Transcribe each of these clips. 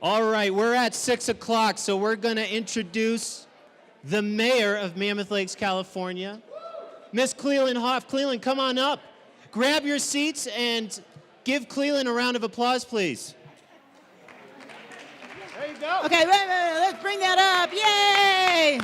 All right, we're at 6 o'clock, so we're going to introduce the mayor of Mammoth Lakes, California, Miss Cleland Hoff. Cleland, come on up. Grab your seats and give Cleland a round of applause, please. There you go. Okay, wait, let's bring that up. Yay!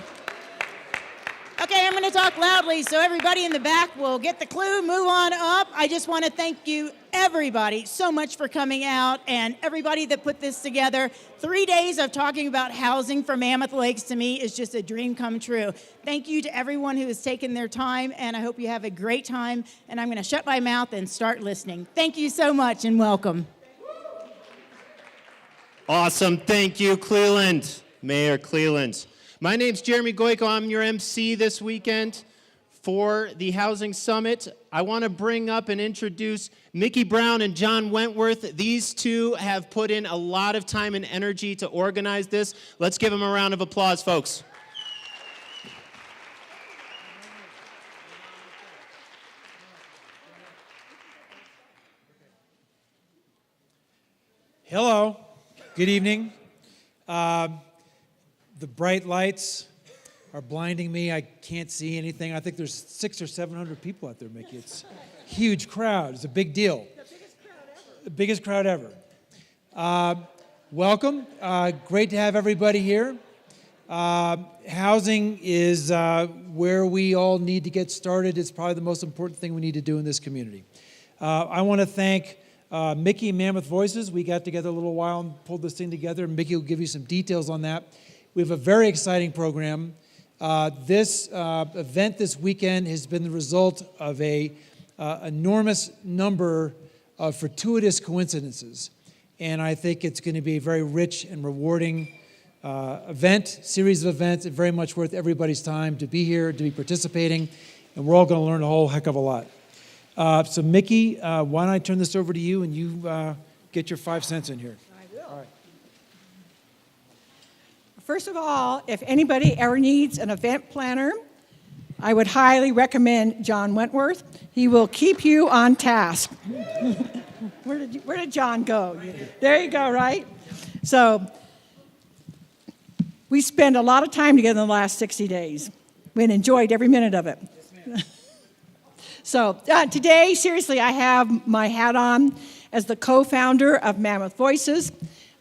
Okay, I'm going to talk loudly so everybody in the back will get the clue, move on up. I just want to thank you, everybody, so much for coming out and everybody that put this together. 3 days of talking about housing for Mammoth Lakes to me is just a dream come true. Thank you to everyone who has taken their time, and I hope you have a great time. And I'm going to shut my mouth and start listening. Thank you so much and welcome. Awesome. Thank you, Cleland. Mayor Cleland. My name's Jeremy Goyko. I'm your MC this weekend for the Housing Summit. I want to bring up and introduce Mickey Brown and John Wentworth. These two have put in a lot of time and energy to organize this. Let's give them a round of applause, folks. Hello. Good evening. The bright lights are blinding me. I can't see anything. I think there's 600 or 700 people out there, Mickey. It's a huge crowd. It's a big deal. The biggest crowd ever. Welcome. Great to have everybody here. Housing is where we all need to get started. It's probably the most important thing we need to do in this community. I want to thank Mickey and Mammoth Voices. We got together a little while and pulled this thing together. Mickey will give you some details on that. We have a very exciting program. This event this weekend has been the result of an enormous number of fortuitous coincidences. And I think it's going to be a very rich and rewarding series of events, and very much worth everybody's time to be here, to be participating, and we're all going to learn a whole heck of a lot. So Mickey, why don't I turn this over to you and you get your 5 cents in here. First of all, if anybody ever needs an event planner, I would highly recommend John Wentworth. He will keep you on task. Where did John go? There you go, right? So we spent a lot of time together in the last 60 days. We enjoyed every minute of it. So today, seriously, I have my hat on as the co-founder of Mammoth Voices.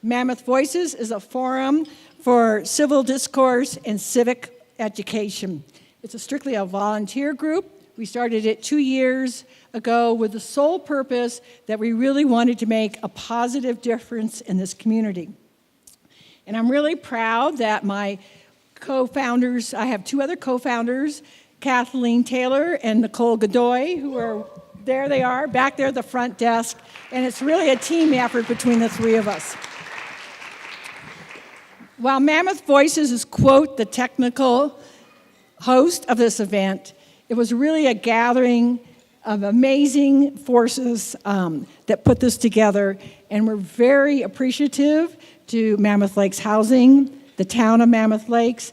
Mammoth Voices is a forum for civil discourse and civic education. It's strictly a volunteer group. We started it 2 years ago with the sole purpose that we really wanted to make a positive difference in this community. And I'm really proud that my co-founders, I have 2 other co-founders, Kathleen Taylor and Nicole Godoy, who are, there they are, back there at the front desk. And it's really a team effort between the 3 of us. While Mammoth Voices is, quote, the technical host of this event, it was really a gathering of amazing forces that put this together, and we're very appreciative to Mammoth Lakes Housing, the town of Mammoth Lakes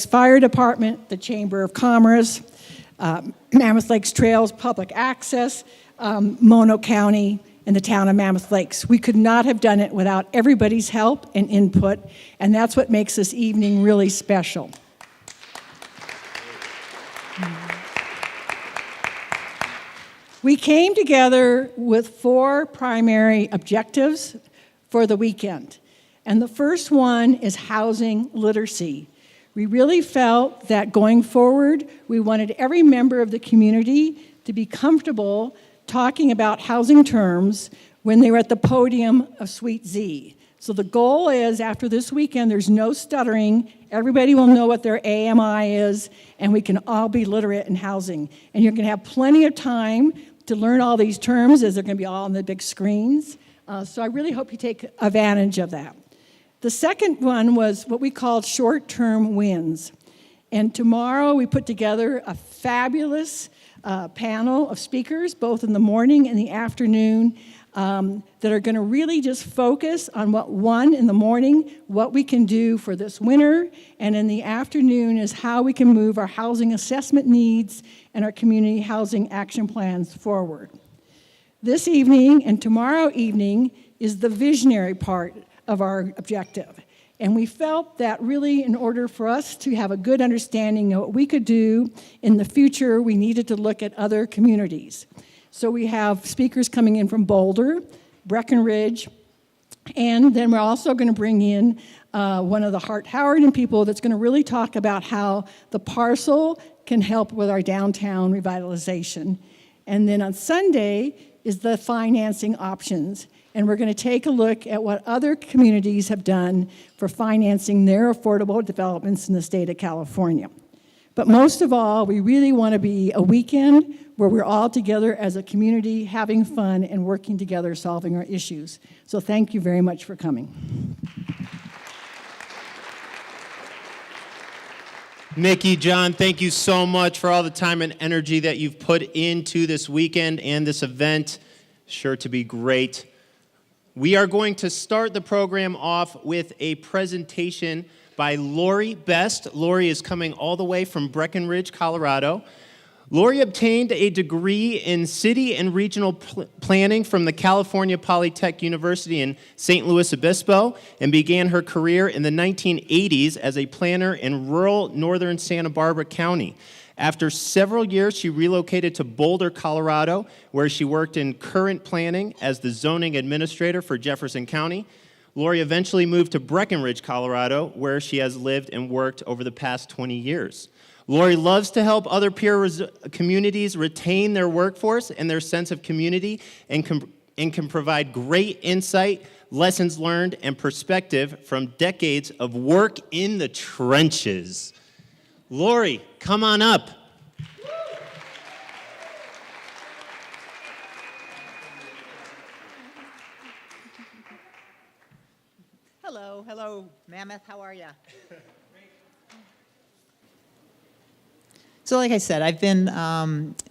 Fire Department, the Chamber of Commerce, Mammoth Lakes Trails Public Access, Mono County, and the town of Mammoth Lakes. We could not have done it without everybody's help and input, and that's what makes this evening really special. We came together with 4 primary objectives for the weekend, and the first one is housing literacy. We really felt that going forward, we wanted every member of the community to be comfortable talking about housing terms when they were at the podium of Suite Z. So the goal is, after this weekend, there's no stuttering. Everybody will know what their AMI is, and we can all be literate in housing. And you're going to have plenty of time to learn all these terms, as they're going to be all on the big screens. So I really hope you take advantage of that. The second one was what we called short-term wins. And tomorrow we put together a fabulous panel of speakers, both in the morning and the afternoon, that are going to really just focus on in the morning, what we can do for this winter, and in the afternoon is how we can move our housing assessment needs and our community housing action plans forward. This evening and tomorrow evening is the visionary part of our objective. And we felt that really in order for us to have a good understanding of what we could do in the future, we needed to look at other communities. So we have speakers coming in from Boulder, Breckenridge, and then we're also going to bring in one of the Hart-Howard people that's going to really talk about how the parcel can help with our downtown revitalization. And then on Sunday is the financing options. And we're going to take a look at what other communities have done for financing their affordable developments in the state of California. But most of all, we really want to be a weekend where we're all together as a community, having fun and working together, solving our issues. So thank you very much for coming. Mickey, John, thank you so much for all the time and energy that you've put into this weekend and this event. Sure to be great. We are going to start the program off with a presentation by Lori Best. Lori is coming all the way from Breckenridge, Colorado. Lori obtained a degree in city and regional planning from the California Polytechnic University in St. Louis Obispo and began her career in the 1980s as a planner in rural northern Santa Barbara County. After several years, she relocated to Boulder, Colorado, where she worked in current planning as the zoning administrator for Jefferson County. Lori eventually moved to Breckenridge, Colorado, where she has lived and worked over the past 20 years. Lori loves to help other peer communities retain their workforce and their sense of community and can provide great insight, lessons learned, and perspective from decades of work in the trenches. Lori, come on up. Hello, Mammoth, how are ya? So like I said, I've been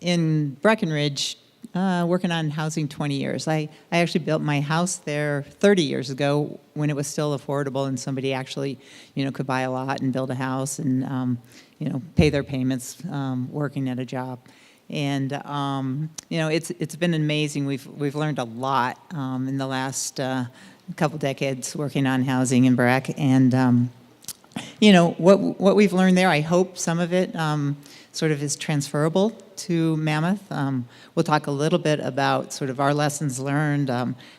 in Breckenridge working on housing 20 years. I actually built my house there 30 years ago when it was still affordable and somebody actually, could buy a lot and build a house and, pay their payments working at a job. And, it's been amazing. We've learned a lot in the last couple decades working on housing in Breck. And, what we've learned there, I hope some of it sort of is transferable to Mammoth. We'll talk a little bit about sort of our lessons learned,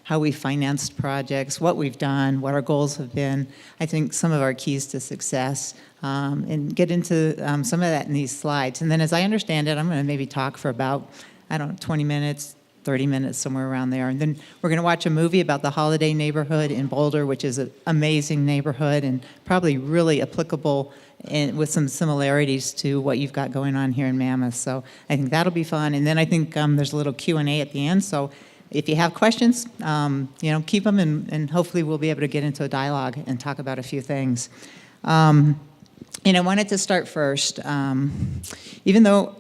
how we financed projects, what we've done, what our goals have been. I think some of our keys to success, and get into some of that in these slides. And then as I understand it, I'm going to maybe talk for about, 20 minutes, 30 minutes, somewhere around there. And then we're going to watch a movie about the Holiday neighborhood in Boulder, which is an amazing neighborhood and probably really applicable and with some similarities to what you've got going on here in Mammoth. So I think that'll be fun. And then I think there's a little Q&A at the end. So if you have questions, keep them, and hopefully we'll be able to get into a dialogue and talk about a few things. I wanted to start first, even though,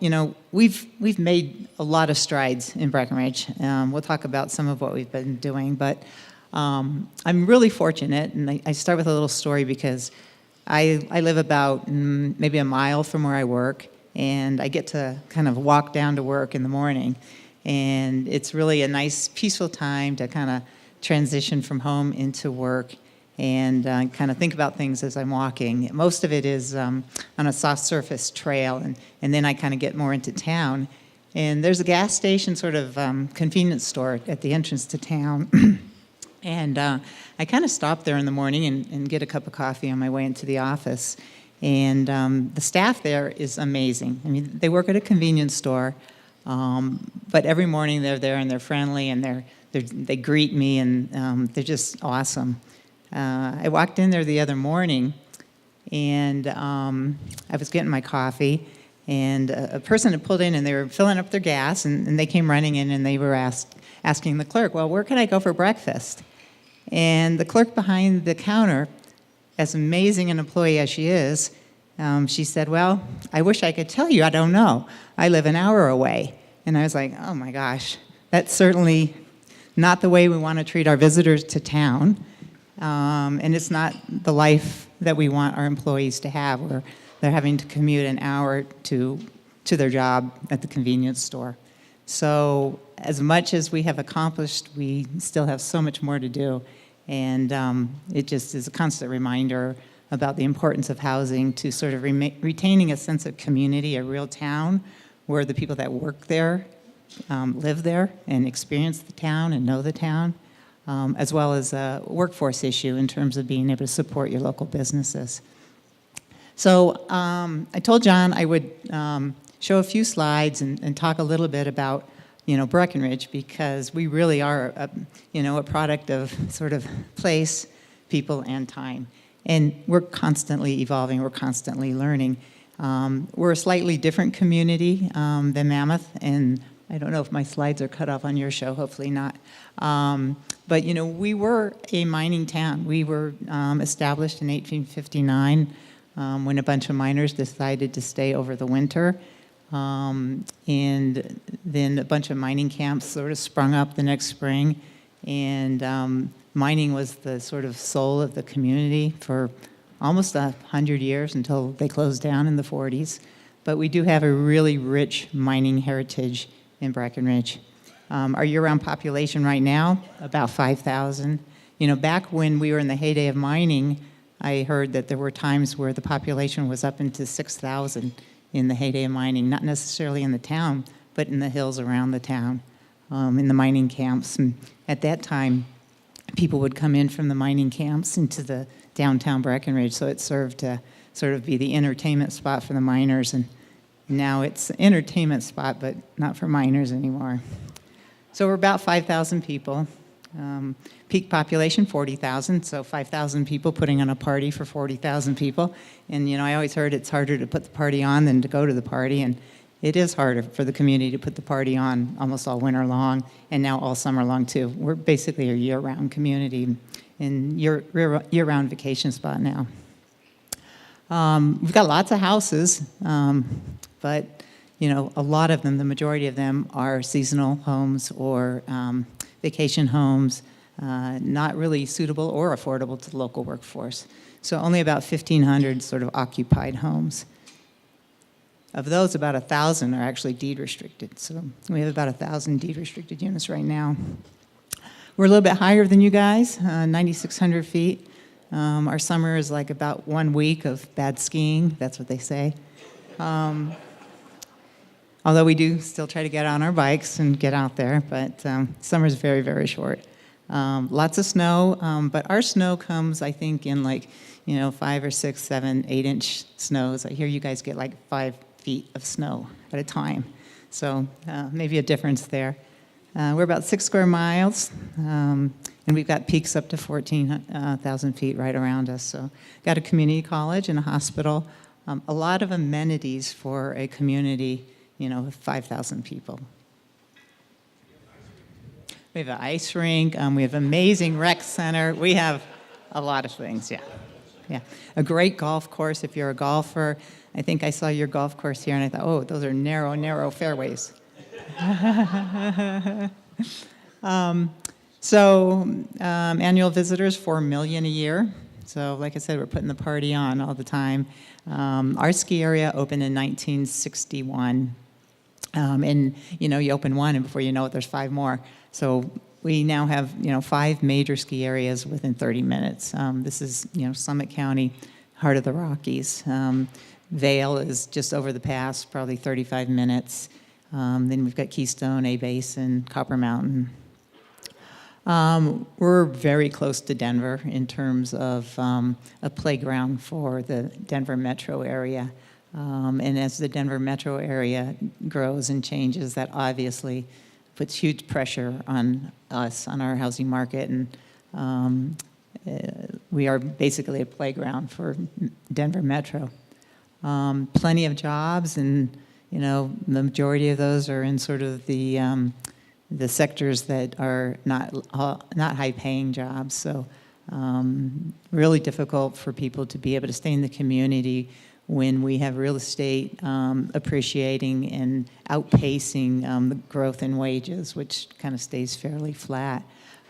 we've made a lot of strides in Breckenridge. We'll talk about some of what we've been doing, but I'm really fortunate, and I start with a little story because I live about maybe a mile from where I work, and I get to kind of walk down to work in the morning, and it's really a nice, peaceful time to kind of transition from home into work and kind of think about things as I'm walking. Most of it is on a soft surface trail, and then I kind of get more into town. And there's a gas station, sort of convenience store at the entrance to town. And I kind of stop there in the morning and get a cup of coffee on my way into the office. And the staff there is amazing. I mean, they work at a convenience store, but every morning they're there and they're friendly and they greet me, and they're just awesome. I walked in there the other morning, and I was getting my coffee, and a person had pulled in, and they were filling up their gas, and they came running in, and they were asking the clerk, well, where can I go for breakfast? And the clerk behind the counter, as amazing an employee as she is, she said, well, I wish I could tell you, I don't know. I live an hour away. And I was like, oh my gosh, that's certainly not the way we want to treat our visitors to town. And it's not the life that we want our employees to have, where they're having to commute an hour to their job at the convenience store. So as much as we have accomplished, we still have so much more to do. And it just is a constant reminder about the importance of housing to sort of retaining a sense of community, a real town, where the people that work there live there and experience the town and know the town, as well as a workforce issue in terms of being able to support your local businesses. So I told John I would show a few slides and talk a little bit about Breckenridge, because we really are a product of sort of place, people, and time. And we're constantly evolving, we're constantly learning. We're a slightly different community than Mammoth, and I don't know if my slides are cut off on your show, hopefully not. But we were a mining town. We were established in 1859 when a bunch of miners decided to stay over the winter. And then a bunch of mining camps sort of sprung up the next spring, and mining was the sort of soul of the community for almost 100 years until they closed down in the 40s. But we do have a really rich mining heritage in Breckenridge. Our year-round population right now, about 5,000. Back when we were in the heyday of mining, I heard that there were times where the population was up into 6,000 in the heyday of mining, not necessarily in the town, but in the hills around the town, in the mining camps. And at that time, people would come in from the mining camps into the downtown Breckenridge, so it served to sort of be the entertainment spot for the miners. And now it's an entertainment spot, but not for miners anymore. So we're about 5,000 people. Peak population, 40,000, so 5,000 people putting on a party for 40,000 people. And, I always heard it's harder to put the party on than to go to the party, and it is harder for the community to put the party on almost all winter long, and now all summer long, too. We're basically a year-round community and year-round vacation spot now. We've got lots of houses, but, a lot of them, the majority of them, are seasonal homes or vacation homes, not really suitable or affordable to the local workforce. So only about 1,500 sort of occupied homes. Of those, about 1,000 are actually deed restricted. So we have about 1,000 deed restricted units right now. We're a little bit higher than you guys, 9,600 feet. Our summer is like about 1 week of bad skiing, that's what they say. Although we do still try to get on our bikes and get out there, but summer is very, very short. Lots of snow, but our snow comes, I think, in 5 or 6, 7, 8-inch snows. I hear you guys get like 5 feet of snow at a time. So maybe a difference there. We're about 6 square miles, and we've got peaks up to 14,000 feet right around us. So got a community college and a hospital, a lot of amenities for a community, of 5,000 people. We have an ice rink. We have an amazing rec center. We have a lot of things, yeah. A great golf course if you're a golfer. I think I saw your golf course here, and I thought, oh, those are narrow, narrow fairways. Annual visitors, 4 million a year. So like I said, we're putting the party on all the time. Our ski area opened in 1961. And, you open one, and before you know it, there's 5 more. So we now have, 5 major ski areas within 30 minutes. This is, Summit County, heart of the Rockies. Vail is just over the pass, probably 35 minutes. Then we've got Keystone, A Basin, Copper Mountain. We're very close to Denver in terms of a playground for the Denver metro area. And as the Denver metro area grows and changes, that obviously puts huge pressure on us, on our housing market. And we are basically a playground for Denver metro. Plenty of jobs, and the majority of those are in sort of the sectors that are not high-paying jobs. So really difficult for people to be able to stay in the community when we have real estate appreciating and outpacing the growth in wages, which kind of stays fairly flat.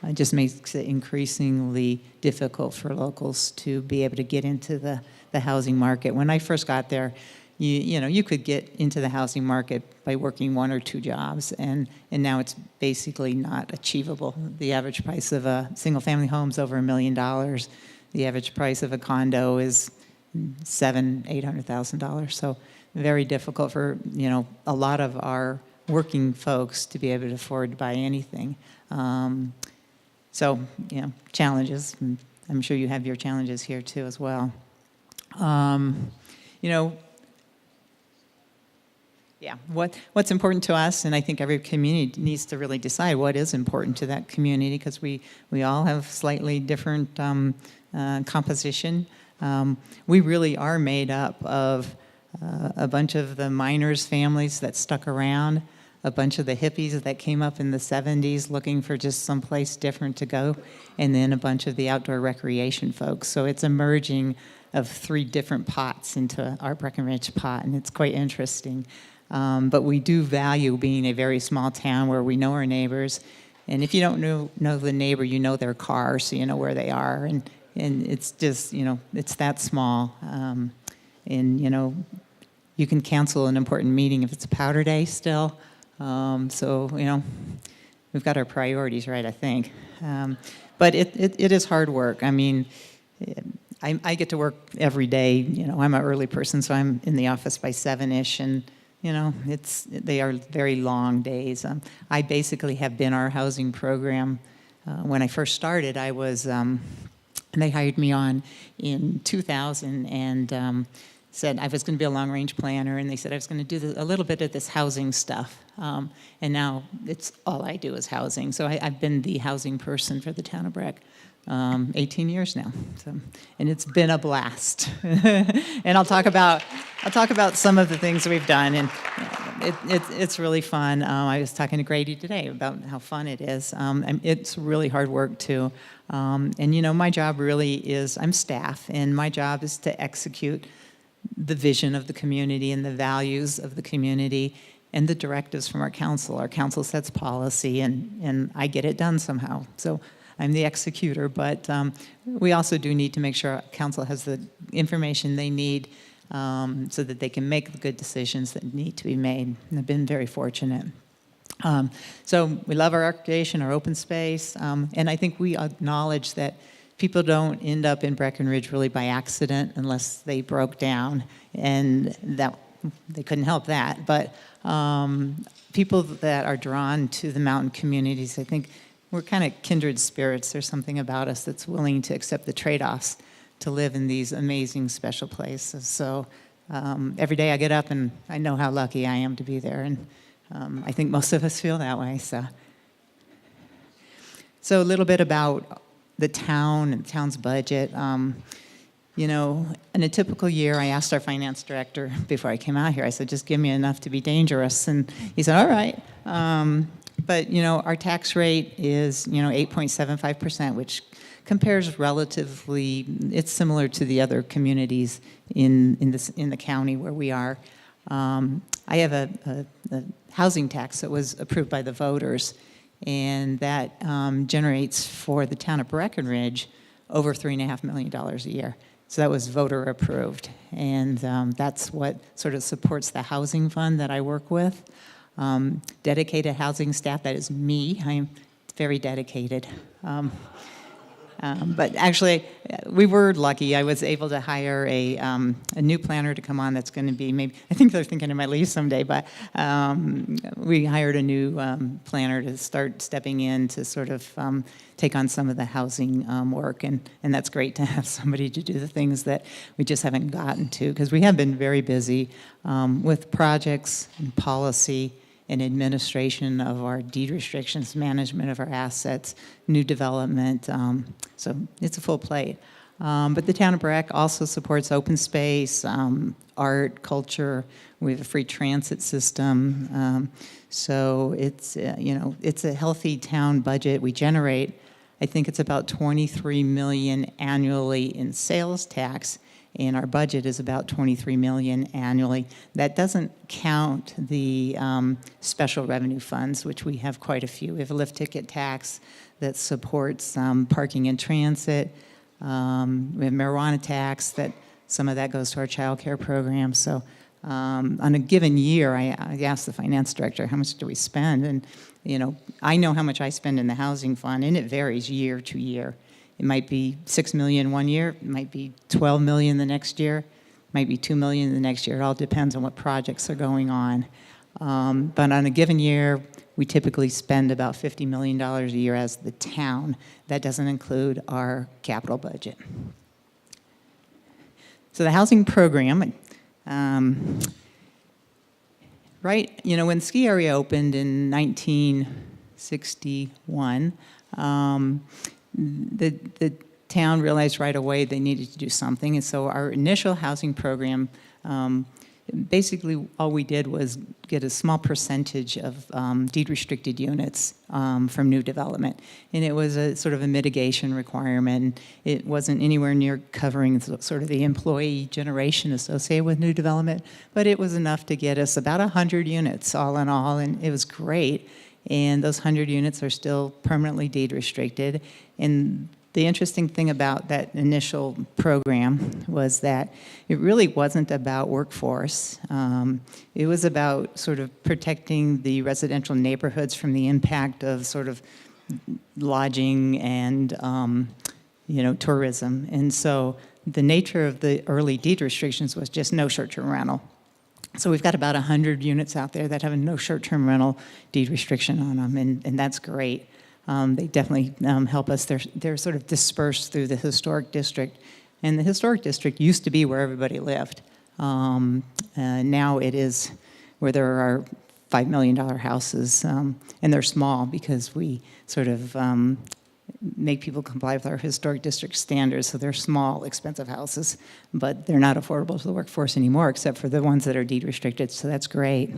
It just makes it increasingly difficult for locals to be able to get into the housing market. When I first got there, you could get into the housing market by working 1 or 2 jobs, and now it's basically not achievable. The average price of a single-family home is over $1 million. The average price of a condo is $800,000. So very difficult for a lot of our working folks to be able to afford to buy anything. So challenges. And I'm sure you have your challenges here too as well. Yeah, what's important to us, and I think every community needs to really decide what is important to that community, because we all have slightly different composition. We really are made up of a bunch of the miners' families that stuck around, a bunch of the hippies that came up in the 70s looking for just someplace different to go, and then a bunch of the outdoor recreation folks. So it's a merging of 3 different pots into our Breckenridge pot, and it's quite interesting. But we do value being a very small town where we know our neighbors, and if you don't know the neighbor, you know their car, so you know where they are, and it's just, it's that small. And you can cancel an important meeting if it's a powder day still. So we've got our priorities right, I think. But it is hard work. I mean, I get to work every day. I'm an early person, so I'm in the office by 7-ish, and they are very long days. I basically have been our housing program. When I first started, I was, and they hired me on in 2000, and said I was going to be a long-range planner, and they said I was going to do a little bit of this housing stuff. And now it's all I do is housing. So I've been the housing person for the town of Breck 18 years now. So, and it's been a blast. And I'll talk about some of the things we've done, and it's really fun. I was talking to Grady today about how fun it is. It's really hard work too. And my job really is, I'm staff, and my job is to execute the vision of the community and the values of the community and the directives from our council. Our council sets policy, and I get it done somehow. So I'm the executor, but we also do need to make sure our council has the information they need so that they can make the good decisions that need to be made. And I've been very fortunate. So we love our recreation, our open space, and I think we acknowledge that people don't end up in Breckenridge really by accident unless they broke down, and that they couldn't help that. But people that are drawn to the mountain communities, I think we're kind of kindred spirits. There's something about us that's willing to accept the trade-offs to live in these amazing, special places. So every day I get up and I know how lucky I am to be there, and I think most of us feel that way. So a little bit about the town and the town's budget. In a typical year, I asked our finance director before I came out here, I said, just give me enough to be dangerous. And he said, all right. But, our tax rate is, 8.75%, which compares relatively, it's similar to the other communities in the county where we are. I have a housing tax that was approved by the voters, and that generates for the town of Breckenridge over $3.5 million a year. So that was voter approved, and that's what sort of supports the housing fund that I work with. Dedicated housing staff, that is me. I am very dedicated. But actually, we were lucky. I was able to hire a new planner to come on that's going to be maybe, I think they're thinking I might leave someday, but we hired a new planner to start stepping in to sort of take on some of the housing work, and that's great to have somebody to do the things that we just haven't gotten to, because we have been very busy with projects and policy and administration of our deed restrictions, management of our assets, new development. So it's a full plate. But the town of Breck also supports open space, art, culture. We have a free transit system. So it's, it's a healthy town budget. We generate, I think it's about $23 million annually in sales tax, and our budget is about $23 million annually. That doesn't count the special revenue funds, which we have quite a few. We have a lift ticket tax that supports parking and transit. We have marijuana tax, that some of that goes to our child care program. So On a given year, I asked the finance director, how much do we spend? And, I know how much I spend in the housing fund, and it varies year to year. It might be $6 million one year, it might be $12 million the next year, it might be $2 million the next year. It all depends on what projects are going on. But on a given year, we typically spend about $50 million a year as the town. That doesn't include our capital budget. So the housing program, right, when the ski area opened in 1961, the town realized right away they needed to do something. And so our initial housing program, basically all we did was get a small percentage of deed-restricted units from new development. And it was a sort of a mitigation requirement. It wasn't anywhere near covering sort of the employee generation associated with new development, but it was enough to get us about 100 units all in all, and it was great. And those 100 units are still permanently deed-restricted. And the interesting thing about that initial program was that it really wasn't about workforce. It was about sort of protecting the residential neighborhoods from the impact of sort of lodging and tourism. And so the nature of the early deed restrictions was just no short-term rental. So we've got about 100 units out there that have a no short-term rental deed restriction on them, and that's great. They definitely help us. They're sort of dispersed through the historic district. And the historic district used to be where everybody lived. Now it is where there are $5 million houses, and they're small because we sort of make people comply with our historic district standards. So they're small, expensive houses, but they're not affordable to the workforce anymore, except for the ones that are deed restricted. So that's great.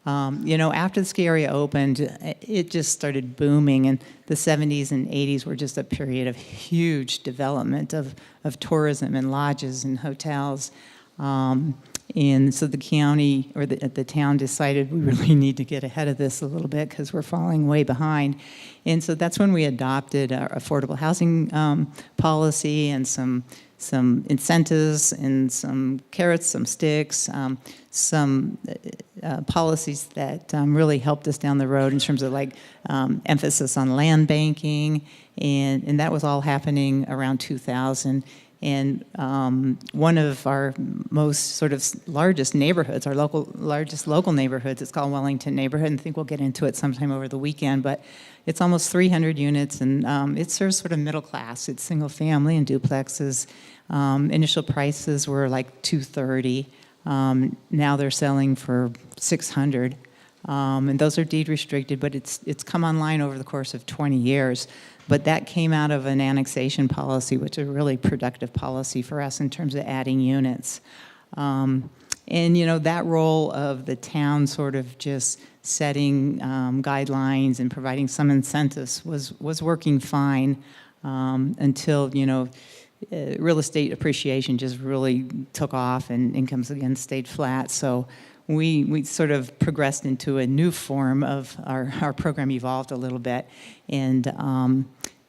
After the ski area opened, it just started booming, and the 70s and 80s were just a period of huge development of tourism and lodges and hotels. And so the county, or the town, decided we really need to get ahead of this a little bit because we're falling way behind. And so that's when we adopted our affordable housing policy and some incentives and some carrots, some sticks, some policies that really helped us down the road in terms of emphasis on land banking, and that was all happening around 2000. And one of our most sort of largest neighborhoods, our largest local neighborhoods, it's called Wellington neighborhood, and I think we'll get into it sometime over the weekend, but it's almost 300 units, and it serves sort of middle class. It's single family and duplexes. Initial prices were like $230. Now they're selling for $600. And those are deed restricted, but it's come online over the course of 20 years. But that came out of an annexation policy, which is a really productive policy for us in terms of adding units. And that role of the town sort of just setting guidelines and providing some incentives was working fine until real estate appreciation just really took off and incomes again stayed flat. So we sort of progressed into a new form of our program, evolved a little bit, and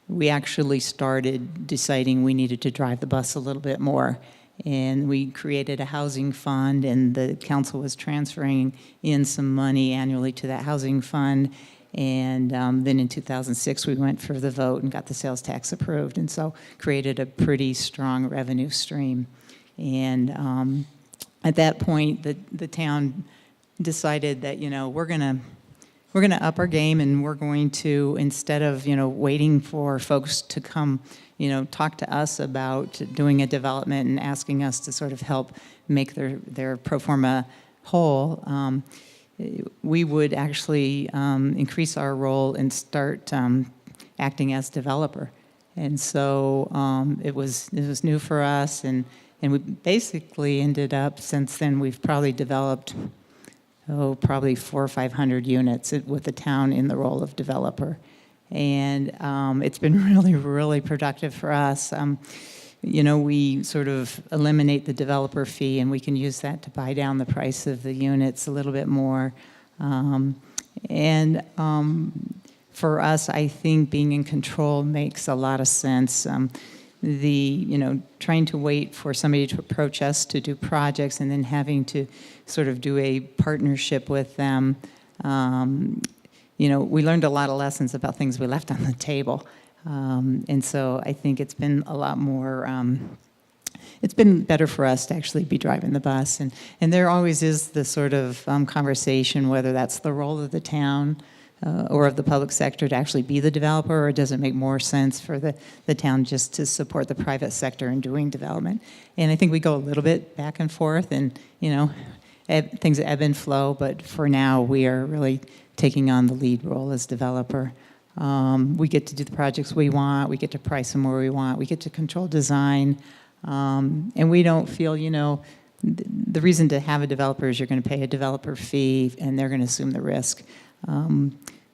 we actually started deciding we needed to drive the bus a little bit more. And we created a housing fund, and the council was transferring in some money annually to that housing fund. And then in 2006, we went for the vote and got the sales tax approved, and so created a pretty strong revenue stream. And at that point, the town decided that we're gonna up our game, and we're going to, instead of waiting for folks to come talk to us about doing a development and asking us to sort of help make their pro forma whole, we would actually increase our role and start acting as developer. And so it was new for us, and we basically ended up, since then, we've probably developed probably 400 or 500 units with the town in the role of developer. And it's been really, really productive for us. We sort of eliminate the developer fee, and we can use that to buy down the price of the units a little bit more. For us, I think being in control makes a lot of sense. trying to wait for somebody to approach us to do projects and then having to sort of do a partnership with them. We learned a lot of lessons about things we left on the table. And so I think it's been a lot more, it's been better for us to actually be driving the bus. And there always is the sort of conversation, whether that's the role of the town or of the public sector to actually be the developer, or does it make more sense for the town just to support the private sector in doing development? And I think we go a little bit back and forth, and things ebb and flow, but for now we are really taking on the lead role as developer. We get to do the projects we want, we get to price them where we want, we get to control design, and we don't feel, the reason to have a developer is you're going to pay a developer fee and they're going to assume the risk.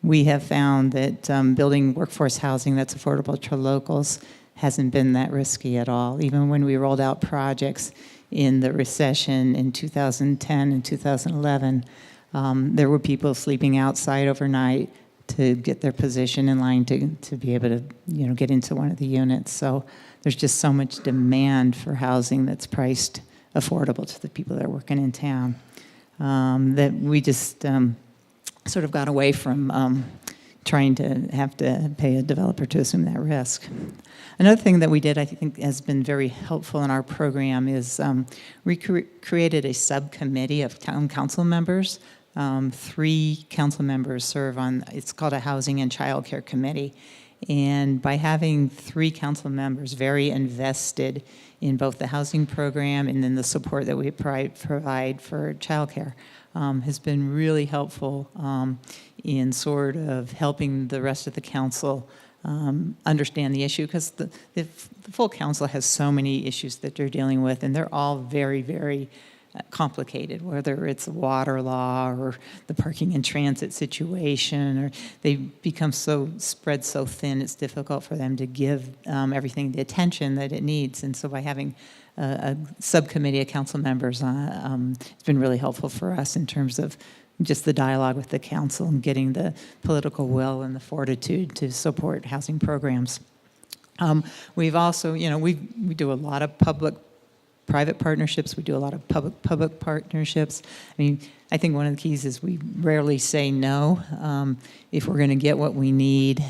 We have found that building workforce housing that's affordable to locals hasn't been that risky at all. Even when we rolled out projects in the recession in 2010 and 2011, there were people sleeping outside overnight to get their position in line to be able to get into one of the units. So there's just so much demand for housing that's priced affordable to the people that are working in town that we just sort of got away from trying to have to pay a developer to assume that risk. Another thing that we did, I think, has been very helpful in our program is we created a subcommittee of town council members. 3 council members serve on, it's called a Housing and Child Care Committee. And by having 3 council members very invested in both the housing program and then the support that we provide for childcare, has been really helpful in sort of helping the rest of the council understand the issue, because the full council has so many issues that they're dealing with, and they're all very, very complicated, whether it's water law or the parking and transit situation, or they become spread so thin it's difficult for them to give everything the attention that it needs. And so by having a subcommittee of council members it's been really helpful for us in terms of just the dialogue with the council and getting the political will and the fortitude to support housing programs. We've also, we do a lot of public-private partnerships. We do a lot of public-public partnerships. I mean, I think one of the keys is we rarely say no if we're going to get what we need.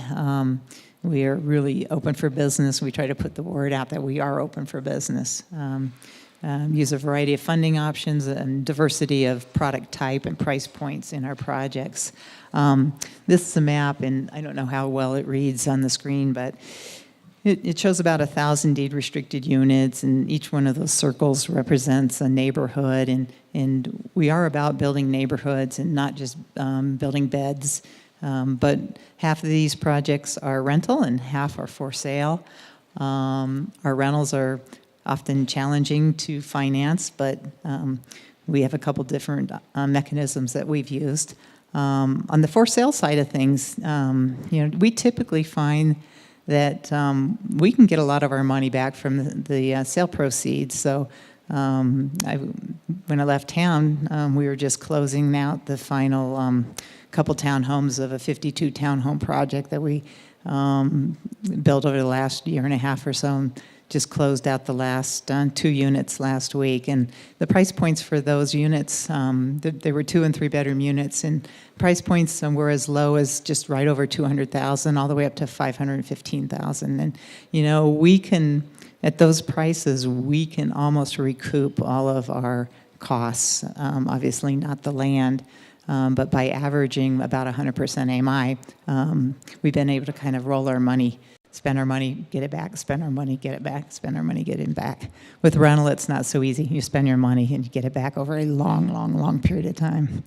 We are really open for business. We try to put the word out that we are open for business. Use a variety of funding options and diversity of product type and price points in our projects. This is a map, and I don't know how well it reads on the screen, but it shows about 1,000 deed-restricted units, and each one of those circles represents a neighborhood, and we are about building neighborhoods and not just building beds. But half of these projects are rental and half are for sale. Our rentals are often challenging to finance, but we have a couple different mechanisms that we've used. On the for sale side of things, we typically find that we can get a lot of our money back from the sale proceeds. So when I left town, we were just closing out the final couple townhomes of a 52 townhome project that we built over the last year and a half or so, and just closed out the last 2 units last week. And the price points for those units, they were 2 and 3 bedroom units, and price points were as low as just right over $200,000 all the way up to $515,000. And we can, at those prices, we can almost recoup all of our costs. Obviously not the land, but by averaging about 100% AMI, we've been able to kind of roll our money, spend our money, get it back, spend our money, get it back, spend our money, get it back. With rental, it's not so easy. You spend your money and you get it back over a long, long, long period of time.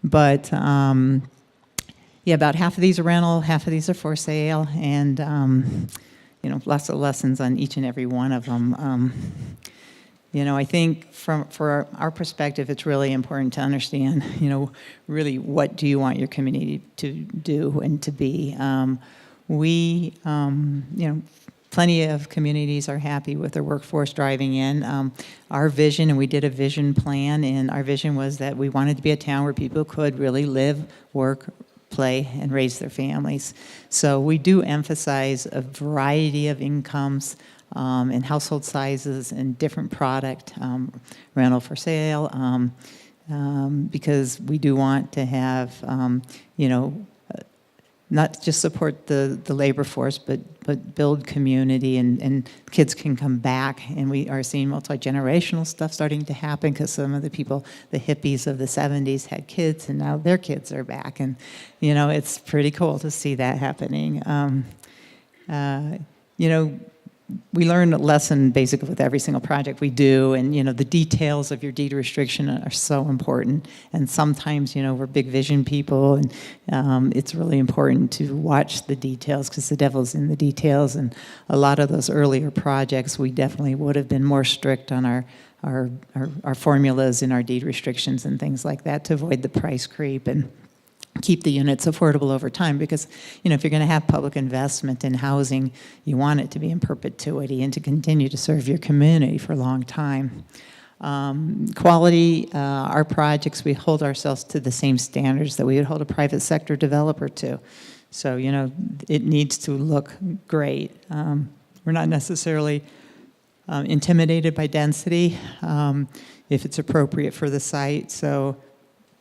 But about half of these are rental, half of these are for sale, and lots of lessons on each and every one of them. I think for our perspective, it's really important to understand, really what do you want your community to do and to be. Plenty of communities are happy with their workforce driving in. Our vision, and we did a vision plan, and our vision was that we wanted to be a town where people could really live, work, play, and raise their families. So we do emphasize a variety of incomes. and household sizes and different product, rental for sale, because we do want to have, not just support the labor force, but build community, and kids can come back. And we are seeing multi-generational stuff starting to happen, because some of the people, the hippies of the 70s, had kids, and now their kids are back. And, it's pretty cool to see that happening. We learn a lesson basically with every single project we do, and the details of your deed restriction are so important. And sometimes we're big vision people, and it's really important to watch the details, because the devil's in the details. And a lot of those earlier projects, we definitely would have been more strict on our formulas and our deed restrictions and things like that, to avoid the price creep and keep the units affordable over time. Because if you're going to have public investment in housing, you want it to be in perpetuity and to continue to serve your community for a long time. Quality, our projects, we hold ourselves to the same standards that we would hold a private sector developer to. So it needs to look great. We're not necessarily intimidated by density if it's appropriate for the site. So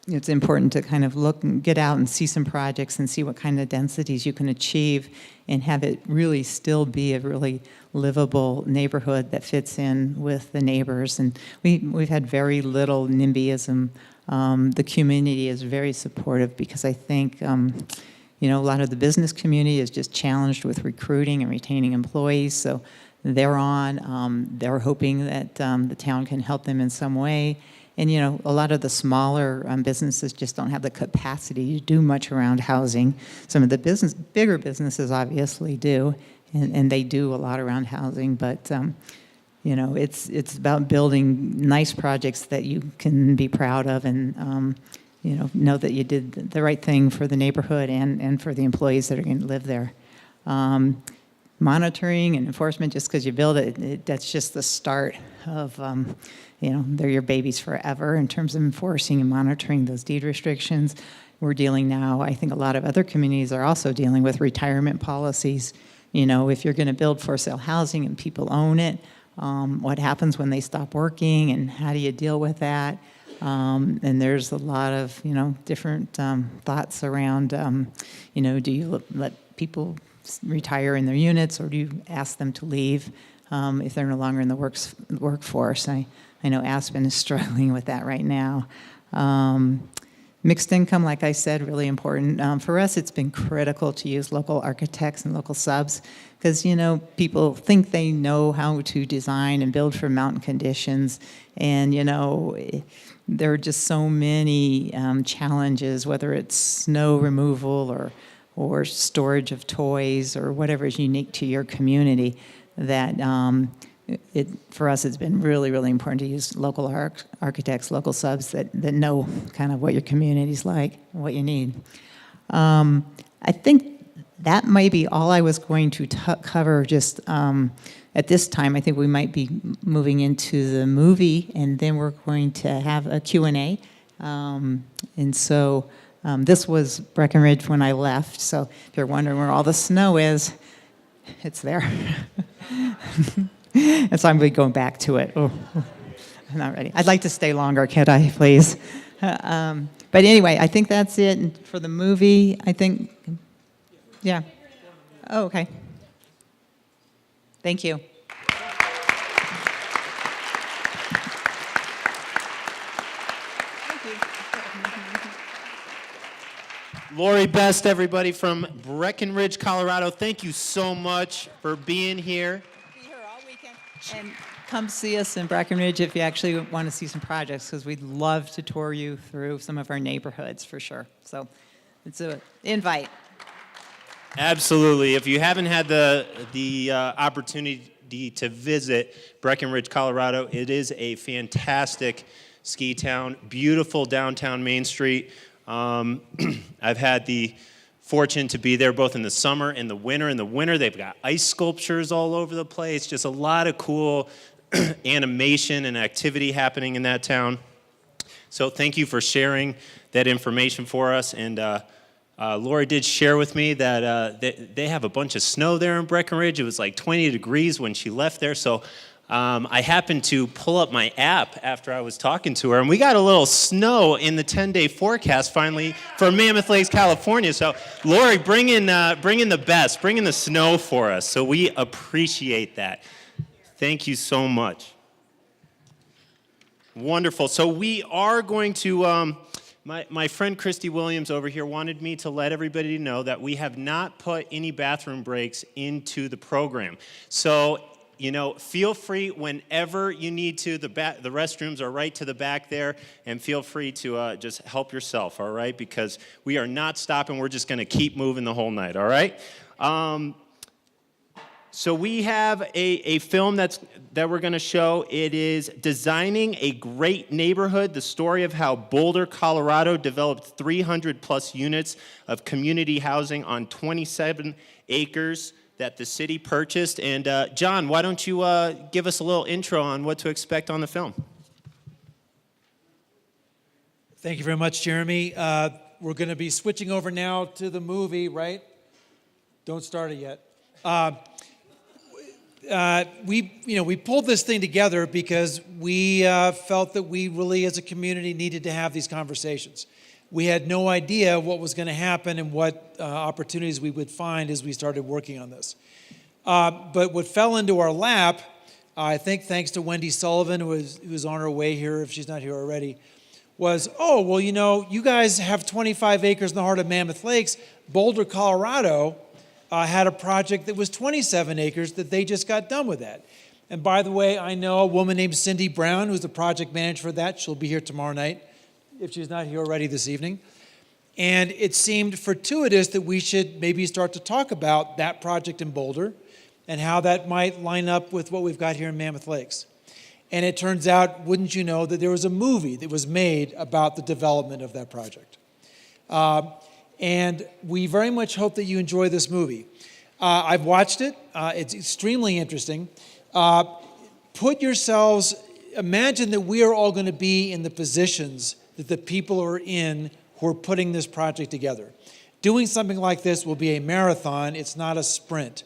it's important to kind of look and get out and see some projects and see what kind of densities you can achieve, and have it really still be a really livable neighborhood that fits in with the neighbors. And we've had very little NIMBYism. The community is very supportive, because I think a lot of the business community is just challenged with recruiting and retaining employees. So they're hoping that the town can help them in some way. And a lot of the smaller businesses just don't have the capacity to do much around housing. Some of the bigger businesses obviously do, and they do a lot around housing. But it's about building nice projects that you can be proud of, and know that you did the right thing for the neighborhood and for the employees that are going to live there. Monitoring and enforcement, just because you build it, that's just the start of, they're your babies forever in terms of enforcing and monitoring those deed restrictions. We're dealing now, I think a lot of other communities are also dealing with retirement policies. If you're going to build for sale housing and people own it, what happens when they stop working, and how do you deal with that? And there's a lot of, different thoughts around, do you let people retire in their units, or do you ask them to leave if they're no longer in the workforce? I know Aspen is struggling with that right now. Mixed income, like I said, really important. For us, it's been critical to use local architects and local subs, because people think they know how to design and build for mountain conditions, and there are just so many challenges, whether it's snow removal or storage of toys or whatever is unique to your community, that for us it's been really, really important to use local architects, local subs that know kind of what your community's like and what you need. I think that might be all I was going to cover just at this time. I think we might be moving into the movie, and then we're going to have a Q&A. And so this was Breckenridge when I left, so if you're wondering where all the snow is, it's there. And so I'm going to be going back to it. Oh, I'm not ready. I'd like to stay longer, can't I, please? But anyway, I think that's it. And for the movie, I think, yeah. Oh, okay. Thank you. Lori Best, everybody from Breckenridge, Colorado. Thank you so much for being here. Be here all weekend. And come see us in Breckenridge if you actually want to see some projects, because we'd love to tour you through some of our neighborhoods for sure. So it's an invite. Absolutely. If you haven't had the opportunity to visit Breckenridge, Colorado, it is a fantastic ski town. Beautiful downtown Main Street. I've had the fortune to be there both in the summer and the winter. In the winter, they've got ice sculptures all over the place. Just a lot of cool animation and activity happening in that town. So thank you for sharing that information for us. And Lori did share with me that they have a bunch of snow there in Breckenridge. It was like 20 degrees when she left there. So I happened to pull up my app after I was talking to her, and we got a little snow in the 10-day forecast finally for Mammoth Lakes, California. So Lori, bring in the best, bring in the snow for us. So we appreciate that. Thank you so much. Wonderful. So we are going to, my friend Christy Williams over here wanted me to let everybody know that we have not put any bathroom breaks into the program. So, feel free whenever you need to. The restrooms are right to the back there, and feel free to just help yourself, all right? Because we are not stopping. We're just going to keep moving the whole night, all right? So we have a film that we're going to show. It is Designing a Great Neighborhood, the story of how Boulder, Colorado developed 300-plus units of community housing on 27 acres that the city purchased. And John, why don't you give us a little intro on what to expect on the film? Thank you very much, Jeremy. We're going to be switching over now to the movie, right? Don't start it yet. We pulled this thing together because we felt that we really, as a community, needed to have these conversations. We had no idea what was going to happen and what opportunities we would find as we started working on this. But what fell into our lap, I think thanks to Wendy Sullivan, who's on her way here, if she's not here already, was, you guys have 25 acres in the heart of Mammoth Lakes. Boulder, Colorado had a project that was 27 acres that they just got done with that. And by the way, I know a woman named Cindy Brown, who's the project manager for that. She'll be here tomorrow night, if she's not here already this evening. And it seemed fortuitous that we should maybe start to talk about that project in Boulder and how that might line up with what we've got here in Mammoth Lakes. And it turns out, wouldn't you know, that there was a movie that was made about the development of that project. And we very much hope that you enjoy this movie. I've watched it. It's extremely interesting. Imagine that we are all going to be in the positions that the people are in who are putting this project together. Doing something like this will be a marathon. It's not a sprint.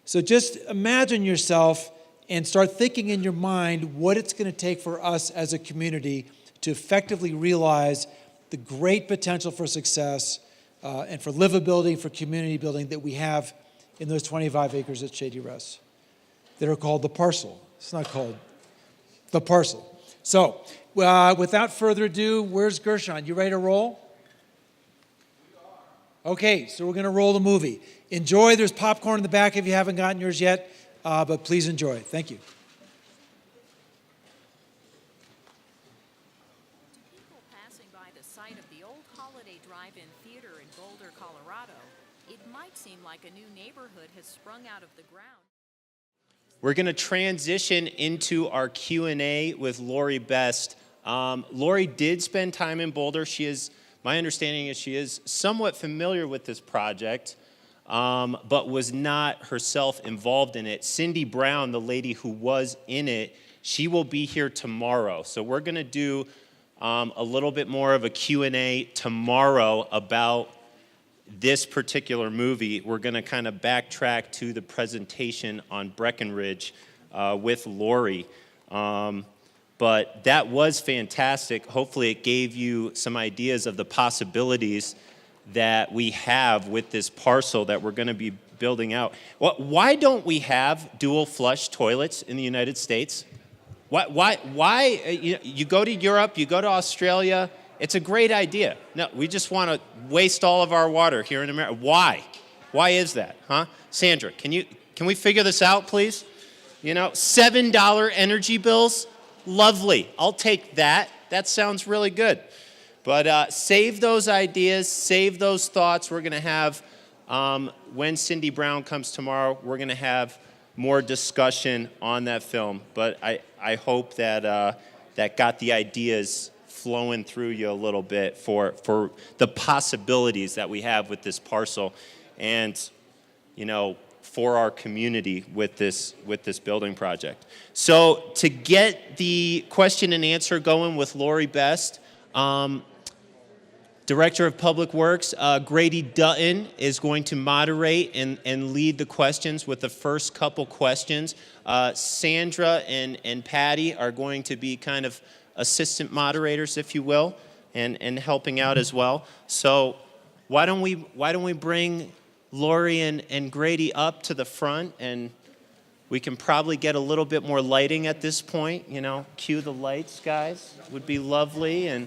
So just imagine yourself and start thinking in your mind what it's going to take for us as a community to effectively realize the great potential for success and for livability, for community building that we have in those 25 acres at Shady Rest that are called the parcel. It's not called the parcel. So without further ado, where's Gershon? You ready to roll? Okay, so we're going to roll the movie. Enjoy. There's popcorn in the back if you haven't gotten yours yet, but please enjoy. Thank you. People passing by the site of the old Holiday Drive-In Theater in Boulder, Colorado, it might seem like a new neighborhood has sprung out of the ground. We're going to transition into our Q&A with Lori Best. Lori did spend time in Boulder. My understanding is she is somewhat familiar with this project, but was not herself involved in it. Cindy Brown, the lady who was in it, she will be here tomorrow. So we're going to do a little bit more of a Q&A tomorrow about this particular movie. We're going to kind of backtrack to the presentation on Breckenridge with Lori. But that was fantastic. Hopefully it gave you some ideas of the possibilities that we have with this parcel that we're going to be building out. Why don't we have dual flush toilets in the United States? Why you go to Europe, you go to Australia, it's a great idea. No, we just want to waste all of our water here in America. Why? Why is that, huh? Sandra, can we figure this out, please? $7 energy bills, lovely. I'll take that. That sounds really good. But save those ideas, save those thoughts. We're going to have, when Cindy Brown comes tomorrow, we're going to have more discussion on that film. But I hope that that got the ideas flowing through you a little bit for the possibilities that we have with this parcel and, for our community with this building project. So to get the question and answer going with Lori Best, Director of Public Works, Grady Dutton, is going to moderate and lead the questions with the first couple questions. Sandra and Patty are going to be kind of assistant moderators, if you will, and helping out as well. So why don't we bring Lori and Grady up to the front, and we can probably get a little bit more lighting at this point. You know, cue the lights, guys. Would be lovely. And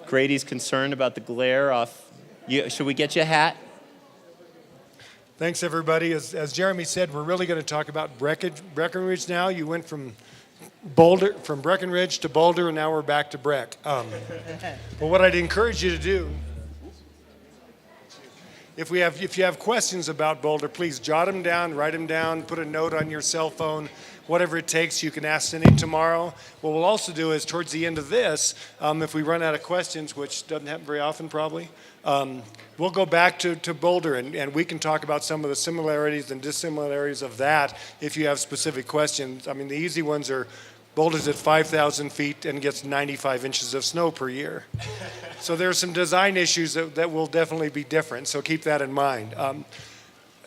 Grady's concerned about the glare off. Should we get you a hat? Thanks, everybody. As Jeremy said, we're really going to talk about Breckenridge now. You went from Breckenridge to Boulder, and now we're back to Breck. But what I'd encourage you to do, if you have questions about Boulder, please jot them down, write them down, put a note on your cell phone, whatever it takes. You can ask Cindy tomorrow. What we'll also do is towards the end of this, if we run out of questions, which doesn't happen very often probably, we'll go back to Boulder and we can talk about some of the similarities and dissimilarities of that if you have specific questions. I mean, the easy ones are Boulder's at 5,000 feet and gets 95 inches of snow per year. So there are some design issues that will definitely be different, so keep that in mind.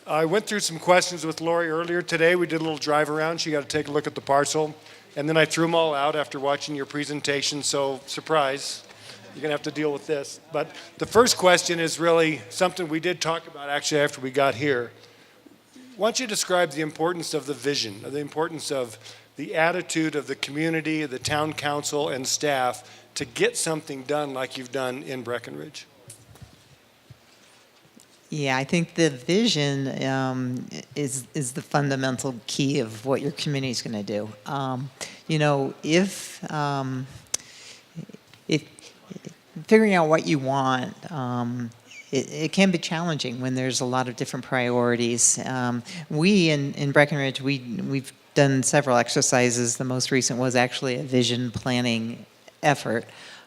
I went through some questions with Lori earlier today. We did a little drive around. She got to take a look at the parcel. And then I threw them all out after watching your presentation, so surprise, you're going to have to deal with this. But the first question is really something we did talk about actually after we got here. Why don't you describe the importance of the vision, the importance of the attitude of the community, the town council, and staff to get something done like you've done in Breckenridge? Yeah, I think the vision is the fundamental key of what your community is going to do. You know, if figuring out what you want, it can be challenging when there's a lot of different priorities. We in Breckenridge, we've done several exercises. The most recent was actually a vision planning effort.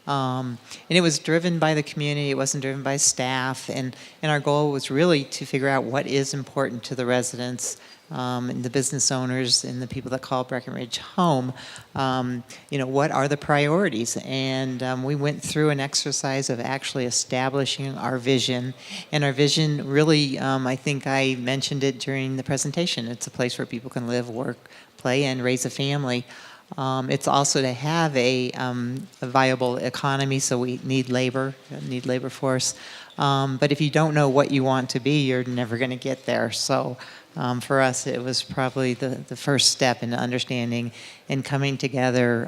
And it was driven by the community, it wasn't driven by staff, and our goal was really to figure out what is important to the residents and the business owners and the people that call Breckenridge home. You know, what are the priorities? And we went through an exercise of actually establishing our vision, and our vision really, I think I mentioned it during the presentation, it's a place where people can live, work, play, and raise a family. It's also to have a viable economy, so we need labor force. But if you don't know what you want to be, you're never going to get there. So for us, it was probably the first step in understanding and coming together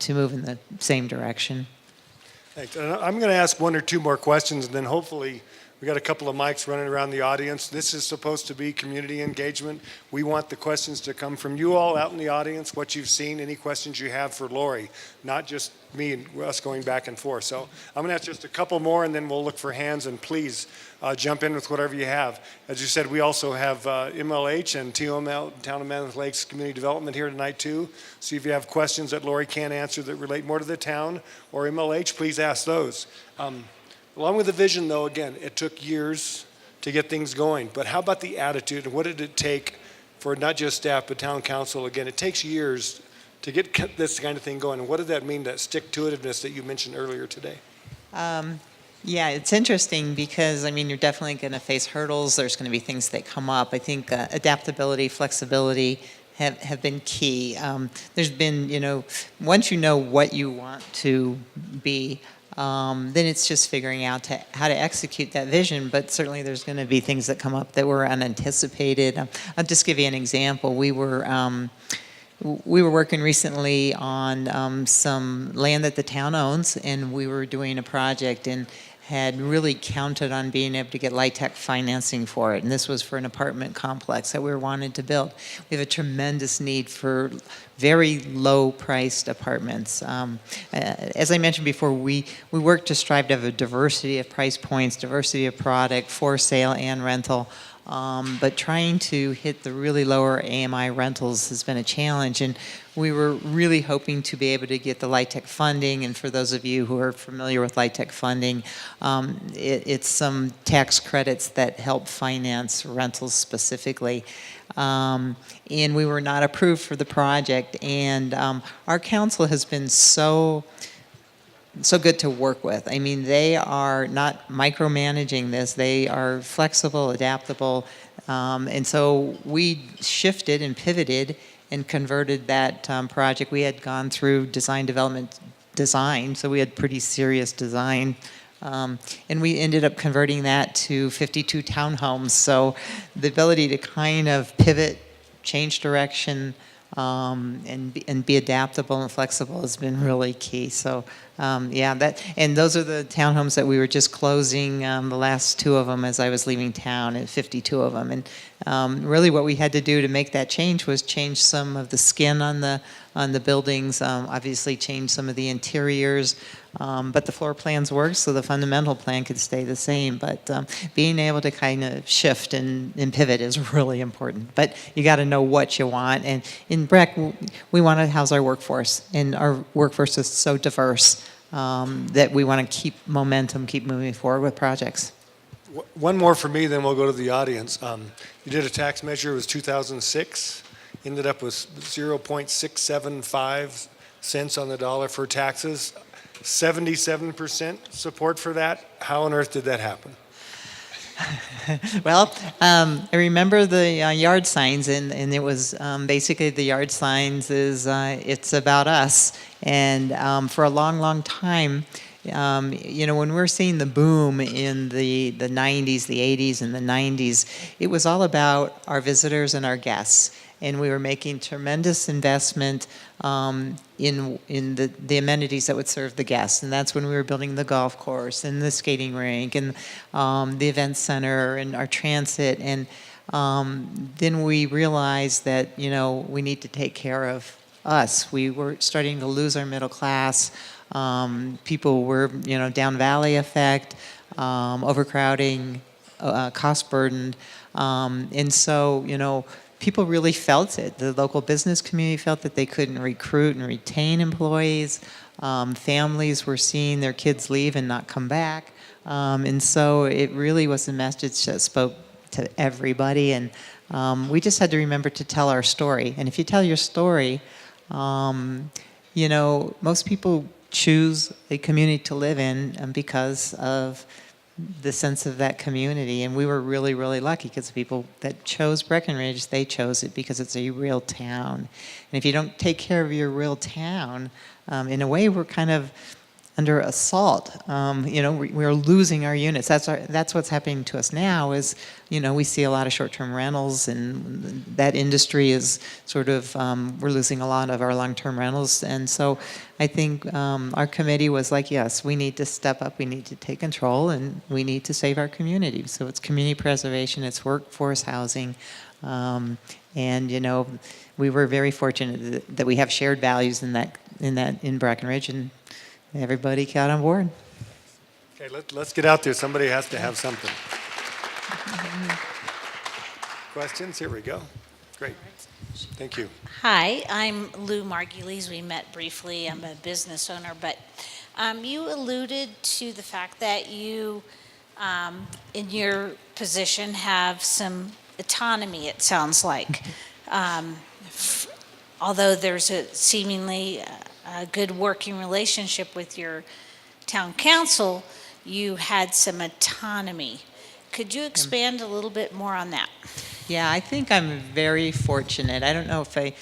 to move in the same direction. Thanks. And I'm going to ask one or two more questions, and then hopefully we got a couple of mics running around the audience. This is supposed to be community engagement. We want the questions to come from you all out in the audience, what you've seen, any questions you have for Lori, not just me and us going back and forth. So I'm going to ask just a couple more, and then we'll look for hands, and please jump in with whatever you have. As you said, we also have MLH and TOML, Town of Mammoth Lakes Community Development here tonight too. So if you have questions that Lori can't answer that relate more to the town or MLH, please ask those. Along with the vision, though, again, it took years to get things going. But how about the attitude, and what did it take for not just staff, but town council? Again, it takes years to get this kind of thing going. And what did that mean, that stick-to-itiveness that you mentioned earlier today? Yeah, it's interesting because, I mean, you're definitely going to face hurdles. There's going to be things that come up. I think adaptability, flexibility have been key. There's been, you know, once you know what you want to be, then it's just figuring out how to execute that vision, but certainly there's going to be things that come up that were unanticipated. I'll just give you an example. We were working recently on some land that the town owns, and we were doing a project and had really counted on being able to get LIHTC financing for it. And this was for an apartment complex that we were wanting to build. We have a tremendous need for very low-priced apartments. As I mentioned before, we work to strive to have a diversity of price points, diversity of product, for sale and rental. but trying to hit the really lower AMI rentals has been a challenge. And we were really hoping to be able to get the LIHTC funding. And for those of you who are familiar with LIHTC funding, it's some tax credits that help finance rentals specifically. And we were not approved for the project. And our council has been so good to work with. I mean, they are not micromanaging this. They are flexible, adaptable. And so we shifted and pivoted and converted that project. We had gone through design, so we had pretty serious design. And we ended up converting that to 52 townhomes. So the ability to kind of pivot, change direction, and be adaptable and flexible has been really key. So and those are the townhomes that we were just closing, the last 2 of them as I was leaving town, and 52 of them. And really what we had to do to make that change was change some of the skin on the buildings, obviously change some of the interiors, but the floor plans work, so the fundamental plan could stay the same. But being able to kind of shift and pivot is really important. But you got to know what you want. And in Breck, we want to house our workforce, and our workforce is so diverse that we want to keep momentum, keep moving forward with projects. One more for me, then we'll go to the audience. You did a tax measure, it was 2006, ended up with 0.675 cents on the dollar for taxes, 77% support for that. How on earth did that happen? Well, I remember the yard signs, and it was basically the yard signs is it's about us. And for a long, long time, when we're seeing the boom in the 90s, the 80s, and the 90s, it was all about our visitors and our guests. And we were making tremendous investment in the amenities that would serve the guests. And that's when we were building the golf course and the skating rink and the event center and our transit. And then we realized that, we need to take care of us. We were starting to lose our middle class. People were, down valley effect, overcrowding, cost burdened. And so, people really felt it. The local business community felt that they couldn't recruit and retain employees. Families were seeing their kids leave and not come back. And so it really was a message that spoke to everybody. And we just had to remember to tell our story. And if you tell your story, most people choose a community to live in because of the sense of that community. And we were really, really lucky because the people that chose Breckenridge, they chose it because it's a real town. And if you don't take care of your real town, in a way, we're kind of under assault. We're losing our units. That's what's happening to us now is, we see a lot of short-term rentals, and that industry is sort of, we're losing a lot of our long-term rentals. And so I think our committee was like, yes, we need to step up, we need to take control, and we need to save our community. So it's community preservation, it's workforce housing, and we were very fortunate that we have shared values in Breckenridge, and everybody got on board. Okay, let's get out there. Somebody has to have something. Questions? Here we go. Great. Thank you. Hi, I'm Lou Margulies. We met briefly. I'm a business owner, but you alluded to the fact that you, in your position, have some autonomy, it sounds like. Although there's a seemingly a good working relationship with your town council, you had some autonomy. Could you expand a little bit more on that? Yeah, I think I'm very fortunate. I don't know if I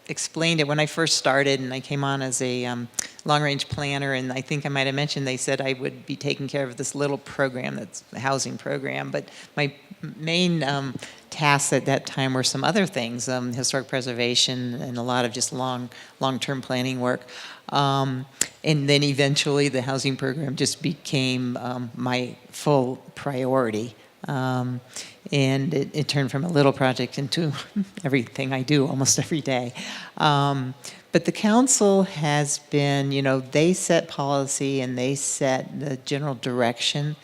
explained it when I first started and I came on as a long-range planner, and I think I might have mentioned they said I would be taking care of this little program that's a housing program, but my main tasks at that time were some other things, historic preservation and a lot of just long-term planning work. And then eventually the housing program just became my full priority. And it turned from a little project into everything I do almost every day. But the council has been, they set policy and they set the general direction,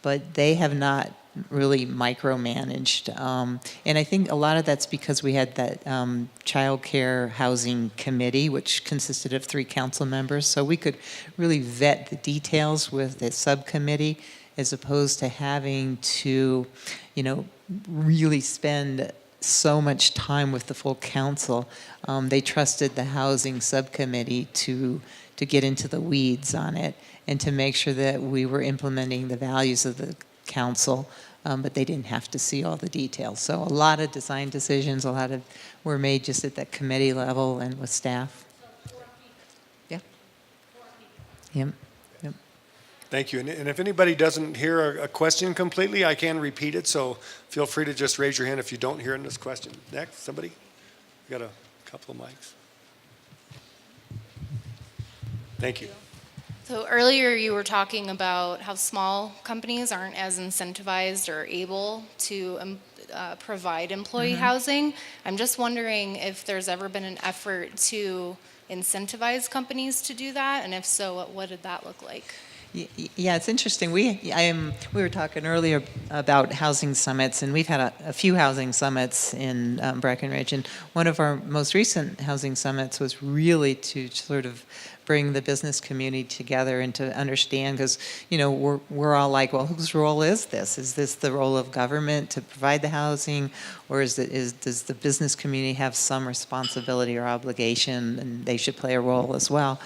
but they have not really micromanaged. And I think a lot of that's because we had that child care housing committee, which consisted of 3 council members. So we could really vet the details with the subcommittee as opposed to having to, really spend so much time with the full council. They trusted the housing subcommittee to get into the weeds on it and to make sure that we were implementing the values of the council, but they didn't have to see all the details. So a lot of design decisions, were made just at that committee level and with staff. Yeah. Yep. Yep. Thank you. And if anybody doesn't hear a question completely, I can repeat it. So feel free to just raise your hand if you don't hear this question. Next, somebody? We got a couple of mics. Thank you. So earlier you were talking about how small companies aren't as incentivized or able to provide employee housing. I'm just wondering if there's ever been an effort to incentivize companies to do that, and if so, what did that look like? Yeah, it's interesting. We were talking earlier about housing summits, and we've had a few housing summits in Breckenridge, and one of our most recent housing summits was really to sort of bring the business community together and to understand, because we're all like, well, whose role is this? Is this the role of government to provide the housing, or does the business community have some responsibility or obligation, and they should play a role as well?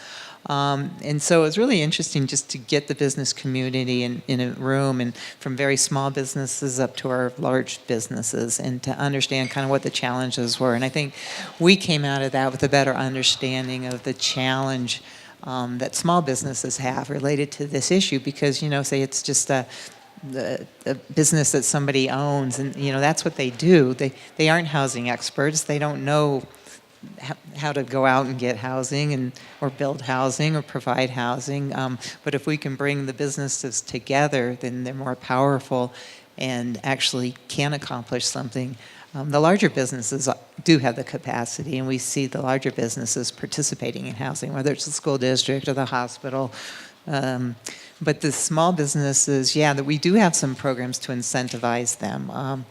And so it was really interesting just to get the business community in a room, and from very small businesses up to our large businesses, and to understand kind of what the challenges were. And I think we came out of that with a better understanding of the challenge that small businesses have related to this issue, because, say it's just a business that somebody owns, and, that's what they do. They aren't housing experts. They don't know how to go out and get housing or build housing or provide housing. But if we can bring the businesses together, then they're more powerful and actually can accomplish something. The larger businesses do have the capacity, and we see the larger businesses participating in housing, whether it's the school district or the hospital. But the small businesses, that we do have some programs to incentivize them.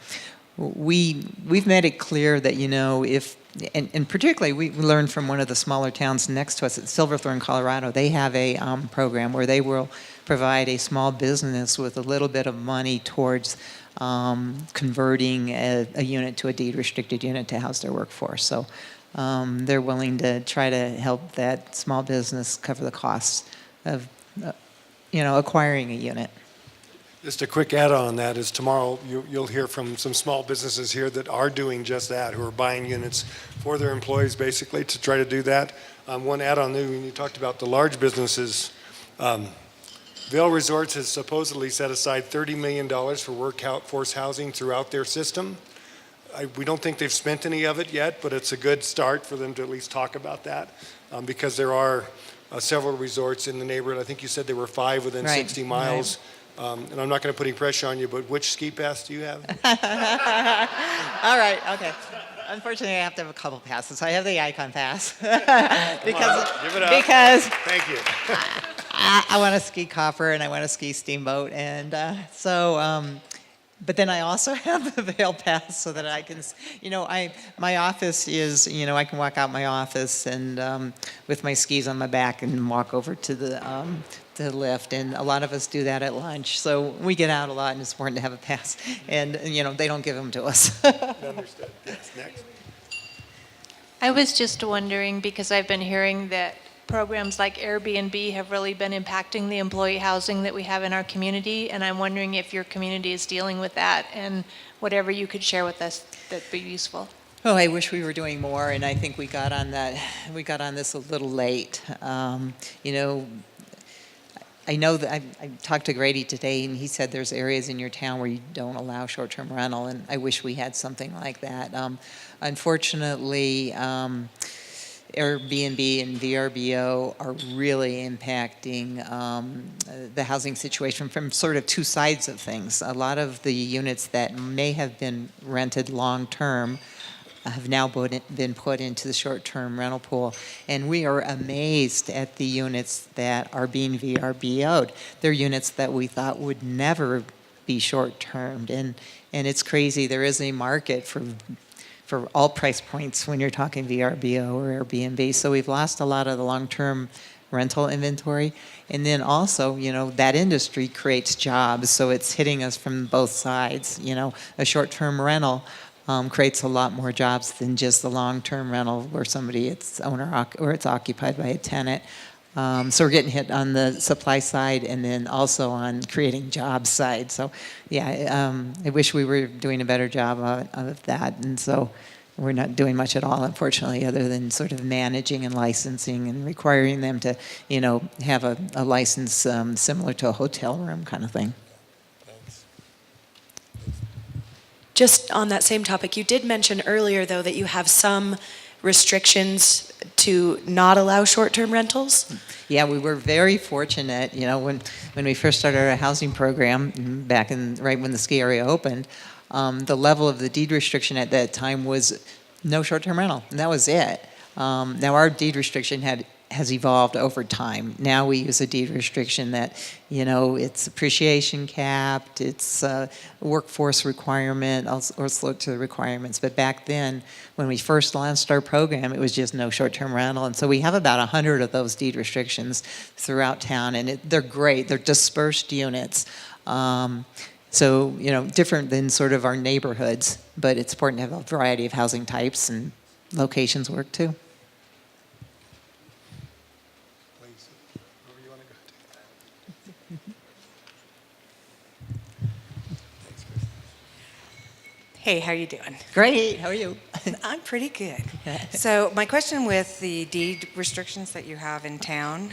We've made it clear that, if and particularly, we learned from one of the smaller towns next to us at Silverthorne, Colorado. They have a program where they will provide a small business with a little bit of money towards converting a unit to a deed-restricted unit to house their workforce. So they're willing to try to help that small business cover the costs of, acquiring a unit. Just a quick add-on on that is tomorrow you'll hear from some small businesses here that are doing just that, who are buying units for their employees basically to try to do that. One add-on when you talked about the large businesses, Vail Resorts has supposedly set aside $30 million for workforce housing throughout their system. We don't think they've spent any of it yet, but it's a good start for them to at least talk about that, because there are several resorts in the neighborhood. I think you said there were 5 within 60 miles. Right. And I'm not going to put any pressure on you, but which ski pass do you have? All right, okay. Unfortunately, I have to have a couple passes. I have the Icon Pass Give it up. because Thank you. I want to ski Copper and I want to ski Steamboat, and but then I also have the Vail Pass so that I can, my office is, I can walk out my office and with my skis on my back and walk over to the lift, and a lot of us do that at lunch. So we get out a lot, and it's important to have a pass, and they don't give them to us. Understood. Yes, next. I was just wondering, because I've been hearing that programs like Airbnb have really been impacting the employee housing that we have in our community, and I'm wondering if your community is dealing with that, and whatever you could share with us that'd be useful. Oh, I wish we were doing more, and I think we got on that. We got on this a little late. I know that I talked to Grady today, and he said there's areas in your town where you don't allow short-term rental, and I wish we had something like that. Unfortunately, Airbnb and VRBO are really impacting the housing situation from sort of 2 sides of things. A lot of the units that may have been rented long-term have now been put into the short-term rental pool, and we are amazed at the units that are being VRBO'd. They're units that we thought would never be short-termed. And it's crazy. There is a market for all price points when you're talking VRBO or Airbnb. So we've lost a lot of the long-term rental inventory. And then also, that industry creates jobs, so it's hitting us from both sides. A short-term rental creates a lot more jobs than just the long-term rental where it's occupied by a tenant. So we're getting hit on the supply side and then also on creating jobs side. So yeah, I wish we were doing a better job of that. And so we're not doing much at all, unfortunately, other than sort of managing and licensing and requiring them to, have a license similar to a hotel room kind of thing. Just on that same topic, you did mention earlier, though, that you have some restrictions to not allow short-term rentals. Yeah, we were very fortunate, when we first started our housing program back right when the ski area opened, the level of the deed restriction at that time was no short-term rental, and that was it. Now our deed restriction has evolved over time. Now we use a deed restriction that, it's appreciation capped, it's a workforce requirement, or slow to the requirements. But back then, when we first launched our program, it was just no short-term rental. And so we have about 100 of those deed restrictions throughout town, and they're great. They're dispersed units. So, different than sort of our neighborhoods, but it's important to have a variety of housing types, and locations work too. Hey, how you doing? Great. How are you? I'm pretty good. So my question with the deed restrictions that you have in town,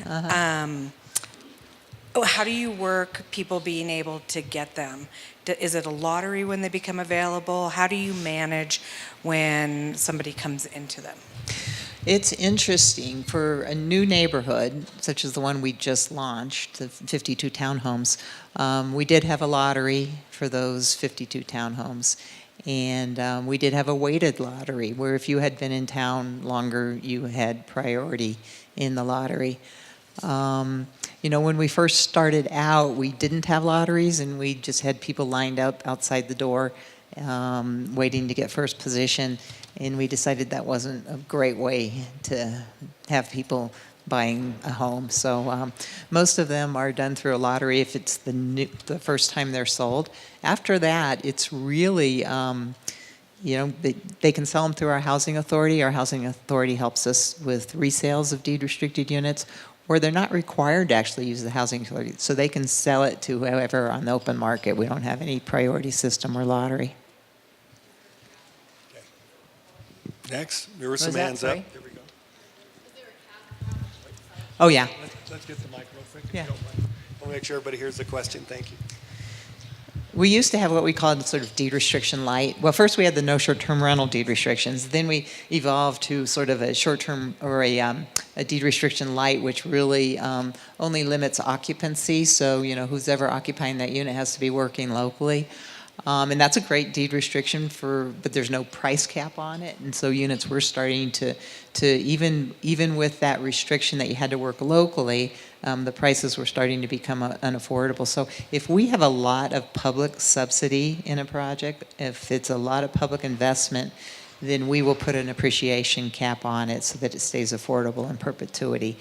how do you work people being able to get them? Is it a lottery when they become available? How do you manage when somebody comes into them? It's interesting. For a new neighborhood, such as the one we just launched, the 52 townhomes, we did have a lottery for those 52 townhomes. And we did have a weighted lottery where if you had been in town longer, you had priority in the lottery. When we first started out, we didn't have lotteries, and we just had people lined up outside the door waiting to get first position. And we decided that wasn't a great way to have people buying a home. So most of them are done through a lottery if it's the first time they're sold. After that, it's really, they can sell them through our housing authority. Our housing authority helps us with resales of deed restricted units, or they're not required to actually use the housing authority. So they can sell it to whoever on the open market. We don't have any priority system or lottery. Next, there were some hands up. There we go. Oh, yeah. Let's get the mic real quick. Yeah. We'll make sure everybody hears the question. Thank you. We used to have what we called sort of deed restriction light. Well, first we had the no short-term rental deed restrictions. Then we evolved to sort of a short-term or a deed restriction light, which really only limits occupancy. So, who's ever occupying that unit has to be working locally. And that's a great deed restriction but there's no price cap on it. And so units were starting to even with that restriction that you had to work locally, the prices were starting to become unaffordable. So if we have a lot of public subsidy in a project, if it's a lot of public investment, then we will put an appreciation cap on it so that it stays affordable in perpetuity.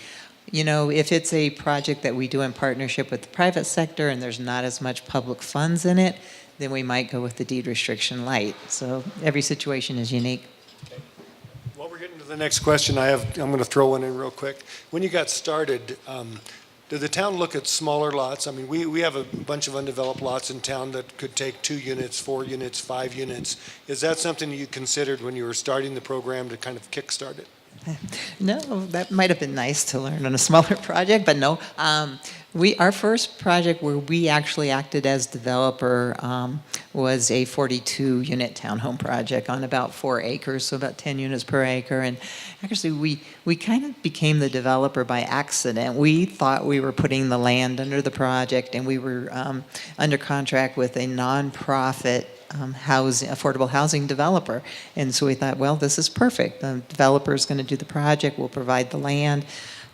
If it's a project that we do in partnership with the private sector and there's not as much public funds in it, then we might go with the deed restriction light. So every situation is unique. Okay. While we're getting to the next question, I'm going to throw one in real quick. When you got started, did the town look at smaller lots? I mean, we have a bunch of undeveloped lots in town that could take 2 units, 4 units, 5 units. Is that something you considered when you were starting the program to kind of kickstart it? No, that might have been nice to learn on a smaller project, but no. Our first project where we actually acted as developer was a 42-unit townhome project on about 4 acres, so about 10 units per acre. And actually, we kind of became the developer by accident. We thought we were putting the land under the project, and we were under contract with a nonprofit affordable housing developer. And so we thought, well, this is perfect. The developer is going to do the project, we'll provide the land.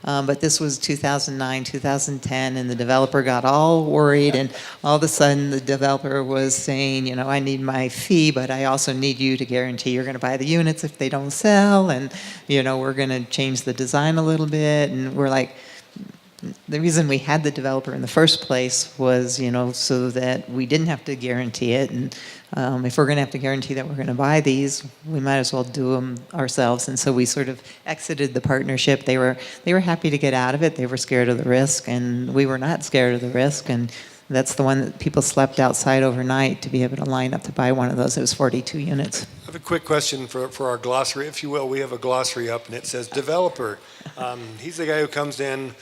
But this was 2009, 2010, and the developer got all worried, and all of a sudden the developer was saying, you know, I need my fee, but I also need you to guarantee you're going to buy the units if they don't sell, and, you know, we're going to change the design a little bit. And we're like, the reason we had the developer in the first place was, you know, so that we didn't have to guarantee it. And if we're going to have to guarantee that we're going to buy these, we might as well do them ourselves. And so we sort of exited the partnership. They were happy to get out of it. They were scared of the risk, and we were not scared of the risk. And that's the one that people slept outside overnight to be able to line up to buy one of those. It was 42 units. I have a quick question for our glossary, if you will. We have a glossary up, and it says developer. He's the guy who comes in,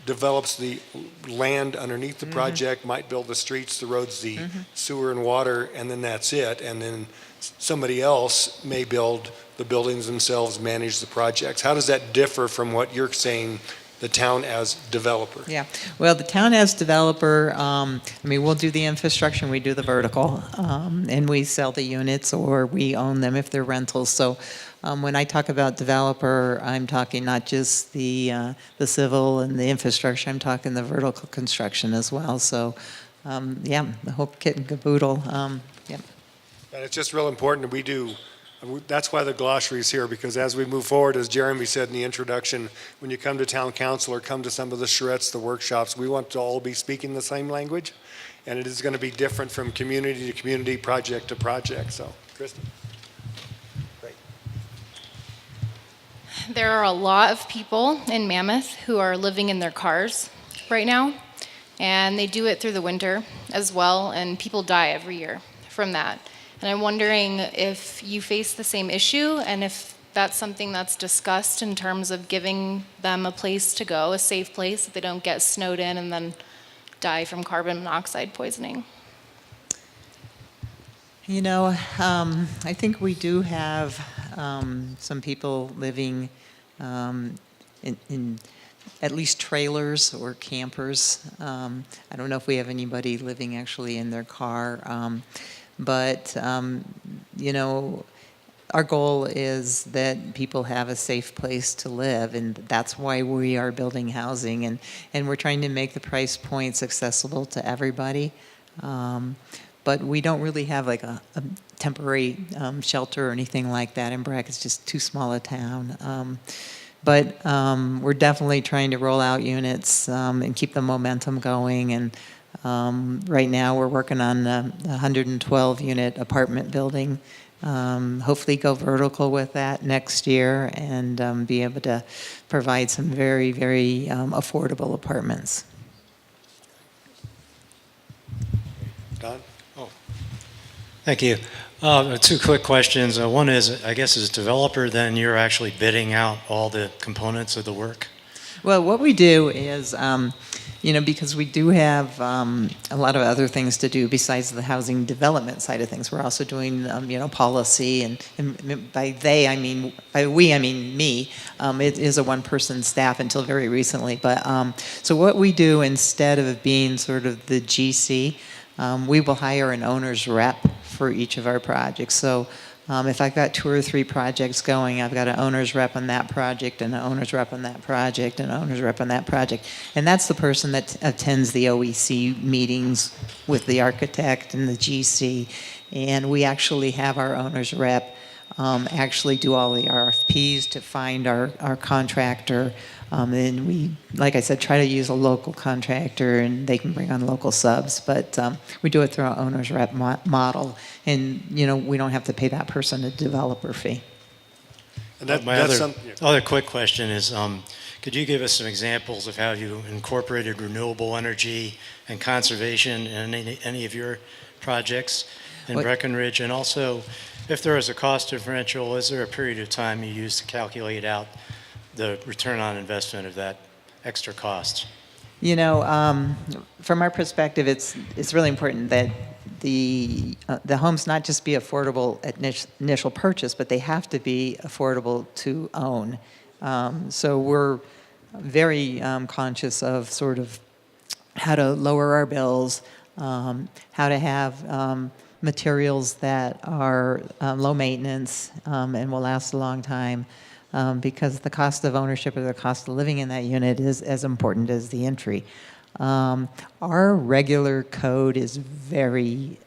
develops the land underneath the project, might build the streets, the roads, the sewer and water, and then that's it. And then somebody else may build the buildings themselves, manage the projects. How does that differ from what you're saying, the town as developer? Yeah, well, the town as developer, I mean, we'll do the infrastructure and we do the vertical, and we sell the units or we own them if they're rentals. So when I talk about developer, I'm talking not just the civil and the infrastructure, I'm talking the vertical construction as well. So yeah, the whole kit and caboodle. Yeah. And it's just real important that we do. That's why the glossary is here, because as we move forward, as Jeremy said in the introduction, when you come to town council or come to some of the charrettes, the workshops, we want to all be speaking the same language, and it is going to be different from community to community, project to project. So, Kristen. Great. There are a lot of people in Mammoth who are living in their cars right now, and they do it through the winter as well, and people die every year from that. And I'm wondering if you face the same issue and if that's something that's discussed in terms of giving them a place to go, a safe place, that they don't get snowed in and then die from carbon monoxide poisoning. You know, I think we do have some people living in at least trailers or campers. I don't know if we have anybody living actually in their car. But, you know, our goal is that people have a safe place to live, and that's why we are building housing, and we're trying to make the price points accessible to everybody. But we don't really have like a temporary shelter or anything like that in Breck. It's just too small a town. But we're definitely trying to roll out units and keep the momentum going. And right now we're working on a 112-unit apartment building. Hopefully go vertical with that next year and be able to provide some very, very affordable apartments. Don? Oh, thank you. Two quick questions. One is, I guess as a developer, then you're actually bidding out all the components of the work? Well, what we do is, you know, because we do have a lot of other things to do besides the housing development side of things. We're also doing, you know, policy, and by they, I mean, by we, I mean me. It is a one-person staff until very recently. But so what we do, instead of being sort of the GC, we will hire an owner's rep for each of our projects. So if I've got 2 or 3 projects going, I've got an owner's rep on that project, and an owner's rep on that project, and an owner's rep on that project. And that's the person that attends the OEC meetings with the architect and the GC. And we actually have our owner's rep actually do all the RFPs to find our contractor. And we, like I said, try to use a local contractor, and they can bring on local subs. But we do it through our owner's rep model. And, you know, we don't have to pay that person a developer fee. And My other quick question is, could you give us some examples of how you incorporated renewable energy and conservation in any of your projects in Breckenridge? And also, if there is a cost differential, is there a period of time you use to calculate out the return on investment of that extra cost? You know, from our perspective, it's really important that the homes not just be affordable at initial purchase, but they have to be affordable to own. So we're very conscious of sort of how to lower our bills, how to have materials that are low maintenance and will last a long time. because the cost of ownership or the cost of living in that unit is as important as the entry. Our regular code is very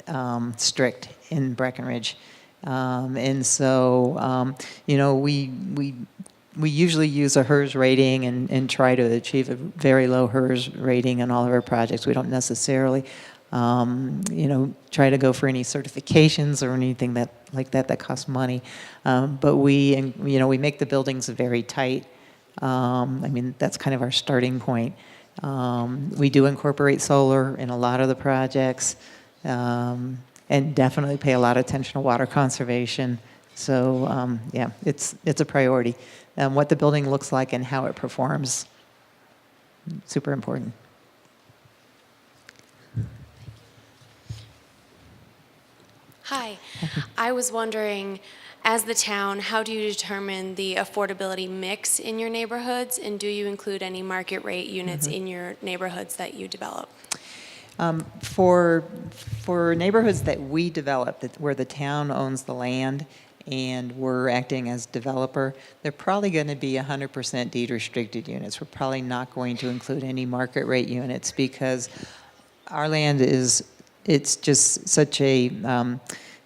strict in Breckenridge. And so, we usually use a HERS rating and try to achieve a very low HERS rating on all of our projects. We don't necessarily, try to go for any certifications or anything like that costs money. But we make the buildings very tight. That's kind of our starting point. We do incorporate solar in a lot of the projects, and definitely pay a lot of attention to water conservation. So it's a priority. What the building looks like and how it performs, super important. Hi, I was wondering, as the town, how do you determine the affordability mix in your neighborhoods, and do you include any market rate units in your neighborhoods that you develop? For neighborhoods that we develop, where the town owns the land and we're acting as developer, they're probably going to be 100% deed restricted units. We're probably not going to include any market rate units because our land it's just such a, they're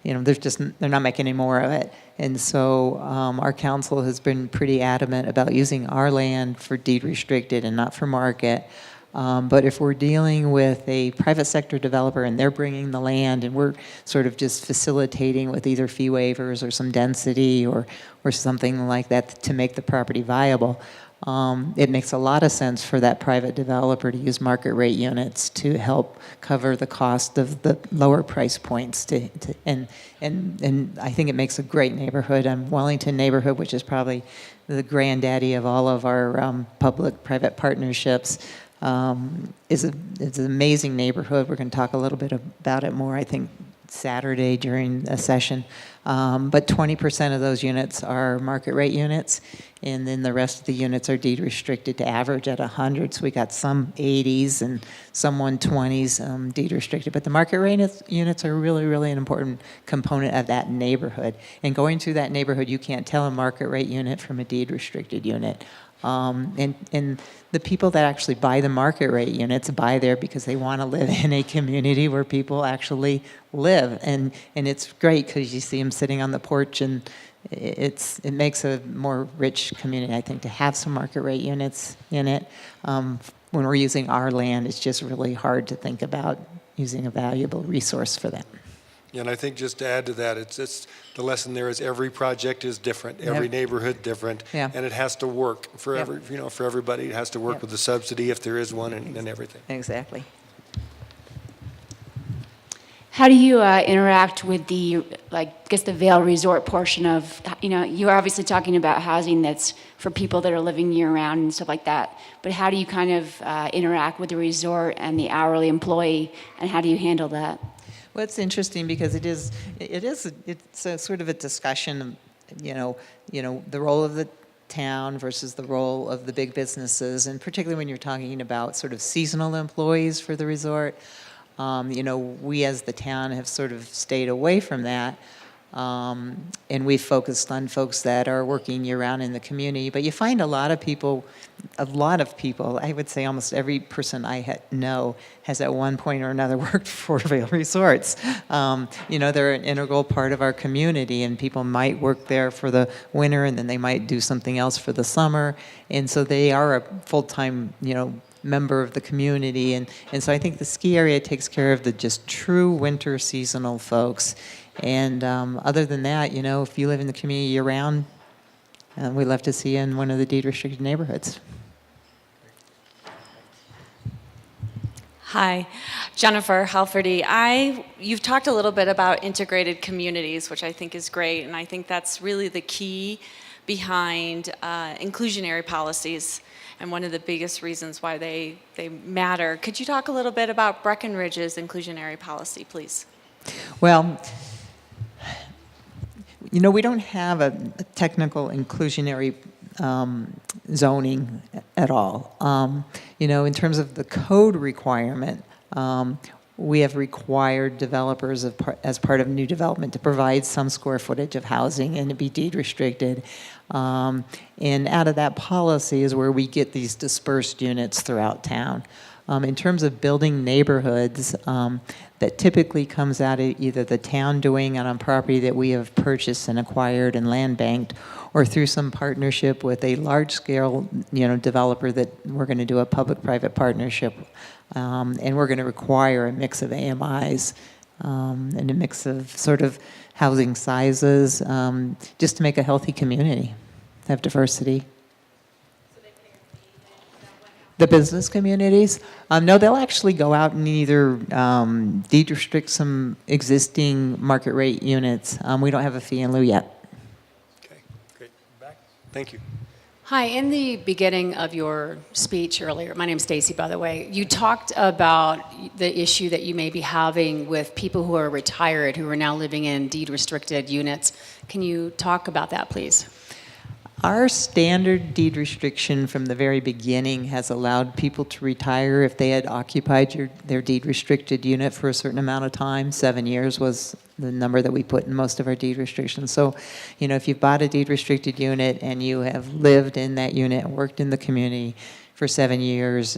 not making any more of it. And so our council has been pretty adamant about using our land for deed restricted and not for market. But if we're dealing with a private sector developer and they're bringing the land and we're sort of just facilitating with either fee waivers or some density or something like that to make the property viable, it makes a lot of sense for that private developer to use market rate units to help cover the cost of the lower price points. And I think it makes a great neighborhood. Wellington neighborhood, which is probably the granddaddy of all of our public-private partnerships, it's an amazing neighborhood. We're going to talk a little bit about it more, I think, Saturday during a session. But 20% of those units are market rate units, and then the rest of the units are deed restricted to average at 100. So we got some 80s and some 120s deed restricted. But the market rate units are really, really an important component of that neighborhood. And going through that neighborhood, you can't tell a market rate unit from a deed restricted unit. And the people that actually buy the market rate units buy there because they want to live in a community where people actually live. And it's great because you see them sitting on the porch, and it makes a more rich community, I think, to have some market rate units in it. When we're using our land, it's just really hard to think about using a valuable resource for that. And I think just to add to that, it's the lesson there is every project is different, every neighborhood different, and it has to work for for everybody. It has to work with the subsidy if there is one, and everything. Exactly. How do you interact with the Vail Resort portion of, you're obviously talking about housing that's for people that are living year round and stuff like that, but how do you kind of interact with the resort and the hourly employee, and how do you handle that? Well, it's interesting because it's a sort of a discussion, the role of the town versus the role of the big businesses, and particularly when you're talking about sort of seasonal employees for the resort. We as the town have sort of stayed away from that, and we've focused on folks that are working year-round in the community. But you find a lot of people, I would say almost every person I know has at one point or another worked for Vail Resorts. They're an integral part of our community, and people might work there for the winter, and then they might do something else for the summer. And so they are a full-time, member of the community. And so I think the ski area takes care of the just true winter seasonal folks. And other than that, if you live in the community year-round, we'd love to see you in one of the deed-restricted neighborhoods. Hi, Jennifer Halfordy. You've talked a little bit about integrated communities, which I think is great, and I think that's really the key behind inclusionary policies and one of the biggest reasons why they matter. Could you talk a little bit about Breckenridge's inclusionary policy, please? Well, we don't have a technical inclusionary zoning at all. In terms of the code requirement, we have required developers as part of new development to provide some square footage of housing and to be deed restricted. And out of that policy is where we get these dispersed units throughout town. In terms of building neighborhoods, that typically comes out of either the town doing on a property that we have purchased and acquired and land banked, or through some partnership with a large-scale, developer that we're going to do a public-private partnership, and we're going to require a mix of AMIs and a mix of sort of housing sizes, just to make a healthy community, have diversity. The business communities? No, they'll actually go out and either deed restrict some existing market rate units. We don't have a fee in lieu yet. Okay, great. Back. Thank you. Hi, in the beginning of your speech earlier, my name's Stacy, by the way, you talked about the issue that you may be having with people who are retired who are now living in deed-restricted units. Can you talk about that, please? Our standard deed restriction from the very beginning has allowed people to retire if they had occupied their deed restricted unit for a certain amount of time. 7 years was the number that we put in most of our deed restrictions. So, if you've bought a deed restricted unit and you have lived in that unit and worked in the community for 7 years,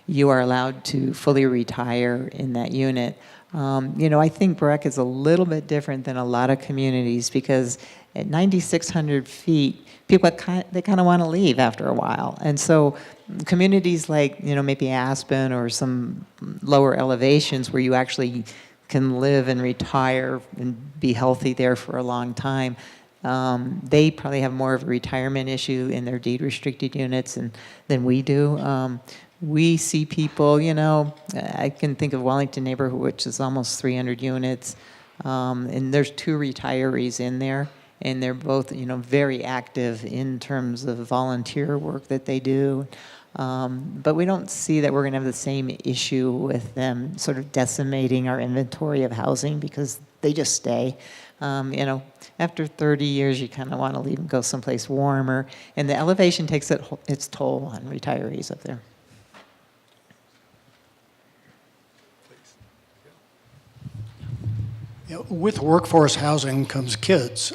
you are allowed to fully retire in that unit. I think Breck is a little bit different than a lot of communities because at 9,600 feet, people they kind of want to leave after a while. And so communities like, maybe Aspen or some lower elevations where you actually can live and retire and be healthy there for a long time, they probably have more of a retirement issue in their deed restricted units than we do. We see people, I can think of Wellington neighborhood, which is almost 300 units, and there's 2 retirees in there. And they're both, very active in terms of volunteer work that they do. But we don't see that we're going to have the same issue with them sort of decimating our inventory of housing because they just stay. After 30 years, you kind of want to leave and go someplace warmer. And the elevation takes its toll on retirees up there. With workforce housing comes kids.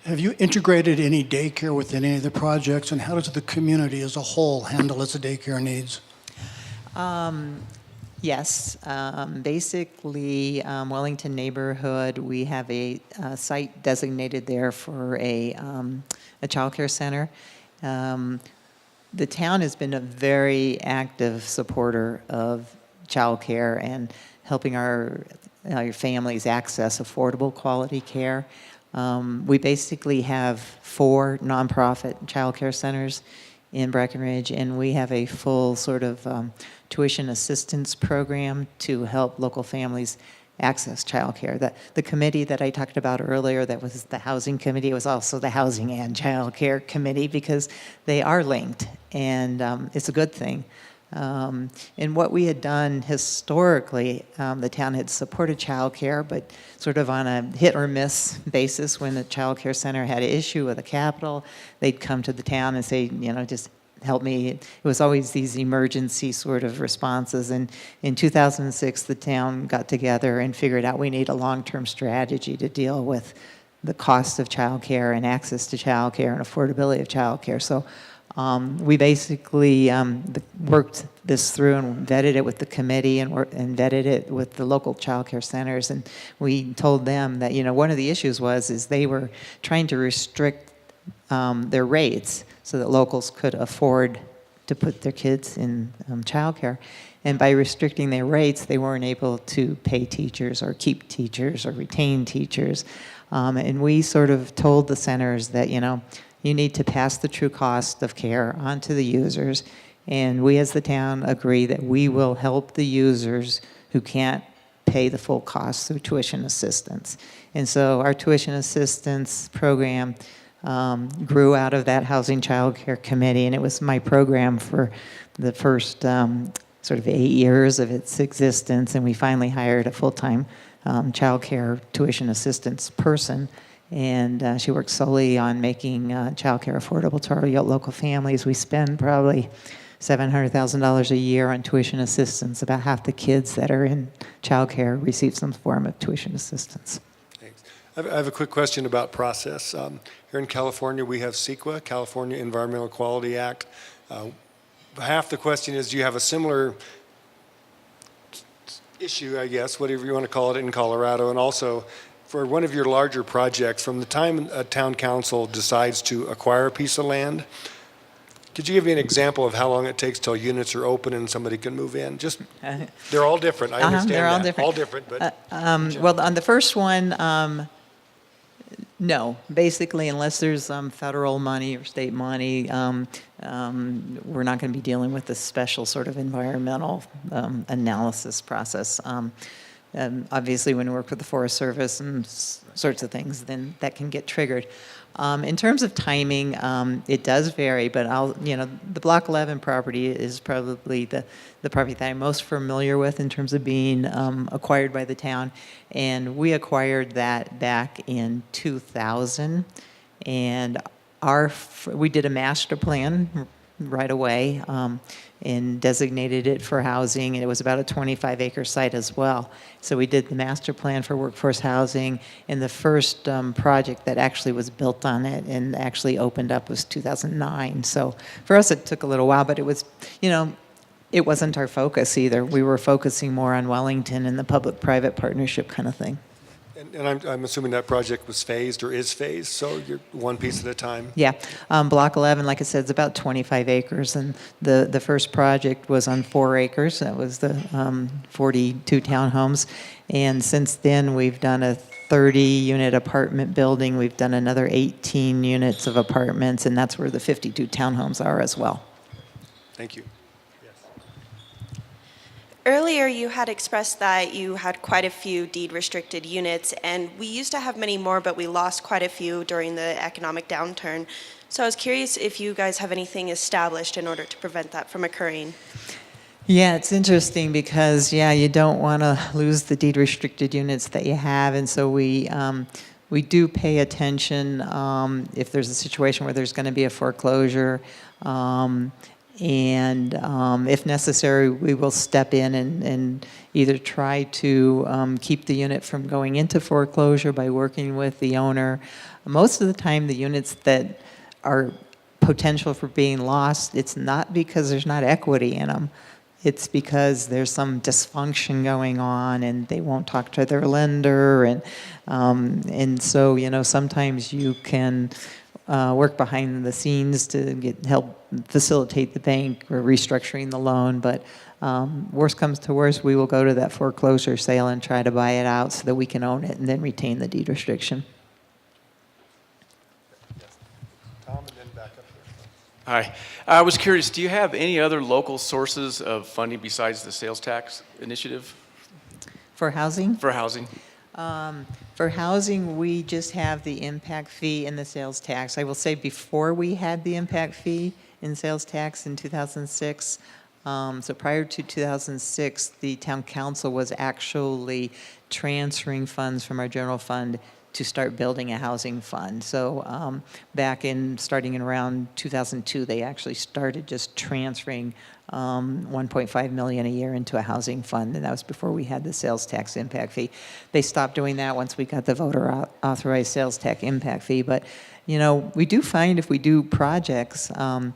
Have you integrated any daycare within any of the projects, and how does the community as a whole handle its daycare needs? Yes. Basically, Wellington neighborhood, we have a site designated there for a child care center. The town has been a very active supporter of child care and helping your families access affordable quality care. We basically have 4 nonprofit child care centers in Breckenridge, and we have a full sort of tuition assistance program to help local families access child care. The committee that I talked about earlier, that was the housing committee, it was also the housing and child care committee because they are linked, and it's a good thing. And what we had done historically, the town had supported child care, but sort of on a hit or miss basis. When the child care center had an issue with a capital, they'd come to the town and say, just help me. It was always these emergency sort of responses. And in 2006, the town got together and figured out we need a long-term strategy to deal with the cost of child care and access to child care and affordability of child care. So we basically worked this through and vetted it with the committee and vetted it with the local child care centers. And we told them that, one of the issues is they were trying to restrict their rates so that locals could afford to put their kids in child care. And by restricting their rates, they weren't able to pay teachers or keep teachers or retain teachers. And we sort of told the centers that, you need to pass the true cost of care on to the users. And we as the town agree that we will help the users who can't pay the full cost through tuition assistance. And so our tuition assistance program grew out of that Housing Child Care Committee, and it was my program for the first sort of 8 years of its existence, and we finally hired a full-time child care tuition assistance person. And she works solely on making child care affordable to our local families. We spend probably $700,000 a year on tuition assistance. About half the kids that are in childcare receive some form of tuition assistance. Thanks. I have a quick question about process. Here in California, we have CEQA, California Environmental Quality Act. Half the question is, do you have a similar issue, I guess, whatever you want to call it, in Colorado? And also, for one of your larger projects, from the time a town council decides to acquire a piece of land, could you give me an example of how long it takes till units are open and somebody can move in? Just, they're all different. I understand they're all that. different. All different, but well, on the first one, no. Basically, unless there's federal money or state money, we're not going to be dealing with this special sort of environmental analysis process. Obviously, when we work with the Forest Service and sorts of things, then that can get triggered. In terms of timing, it does vary, but the Block 11 property is probably the property that I'm most familiar with in terms of being acquired by the town. And we acquired that back in 2000. And we did a master plan right away and designated it for housing. And it was about a 25-acre site as well. So we did the master plan for workforce housing, and the first project that actually was built on it and actually opened up was 2009. So for us, it took a little while, but it was, it wasn't our focus either. We were focusing more on Wellington and the public-private partnership kind of thing. And I'm assuming that project was phased or is phased, so you're one piece at a time? Yeah. Block 11, like I said, is about 25 acres, and the first project was on 4 acres. That was the 42 townhomes. And since then, we've done a 30-unit apartment building. We've done another 18 units of apartments, and that's where the 52 townhomes are as well. Thank you. Earlier, you had expressed that you had quite a few deed-restricted units, and we used to have many more, but we lost quite a few during the economic downturn. So I was curious if you guys have anything established in order to prevent that from occurring. Yeah, it's interesting because, you don't want to lose the deed-restricted units that you have, and so we do pay attention if there's a situation where there's going to be a foreclosure. And if necessary, we will step in and either try to keep the unit from going into foreclosure by working with the owner. Most of the time, the units that are potential for being lost, it's not because there's not equity in them. It's because there's some dysfunction going on and they won't talk to their lender. And so, sometimes you can work behind the scenes to help facilitate the bank or restructuring the loan. But worst comes to worst, we will go to that foreclosure sale and try to buy it out so that we can own it and then retain the deed restriction. Tom, and then back up here. Hi. I was curious, do you have any other local sources of funding besides the sales tax initiative? For housing? For housing. For housing, we just have the impact fee and the sales tax. I will say before we had the impact fee and sales tax in 2006, so prior to 2006, the town council was actually transferring funds from our general fund to start building a housing fund. So starting in around 2002, they actually started just transferring $1.5 million a year into a housing fund, and that was before we had the sales tax impact fee. They stopped doing that once we got the voter authorized sales tax impact fee. But we do find if we do projects, I've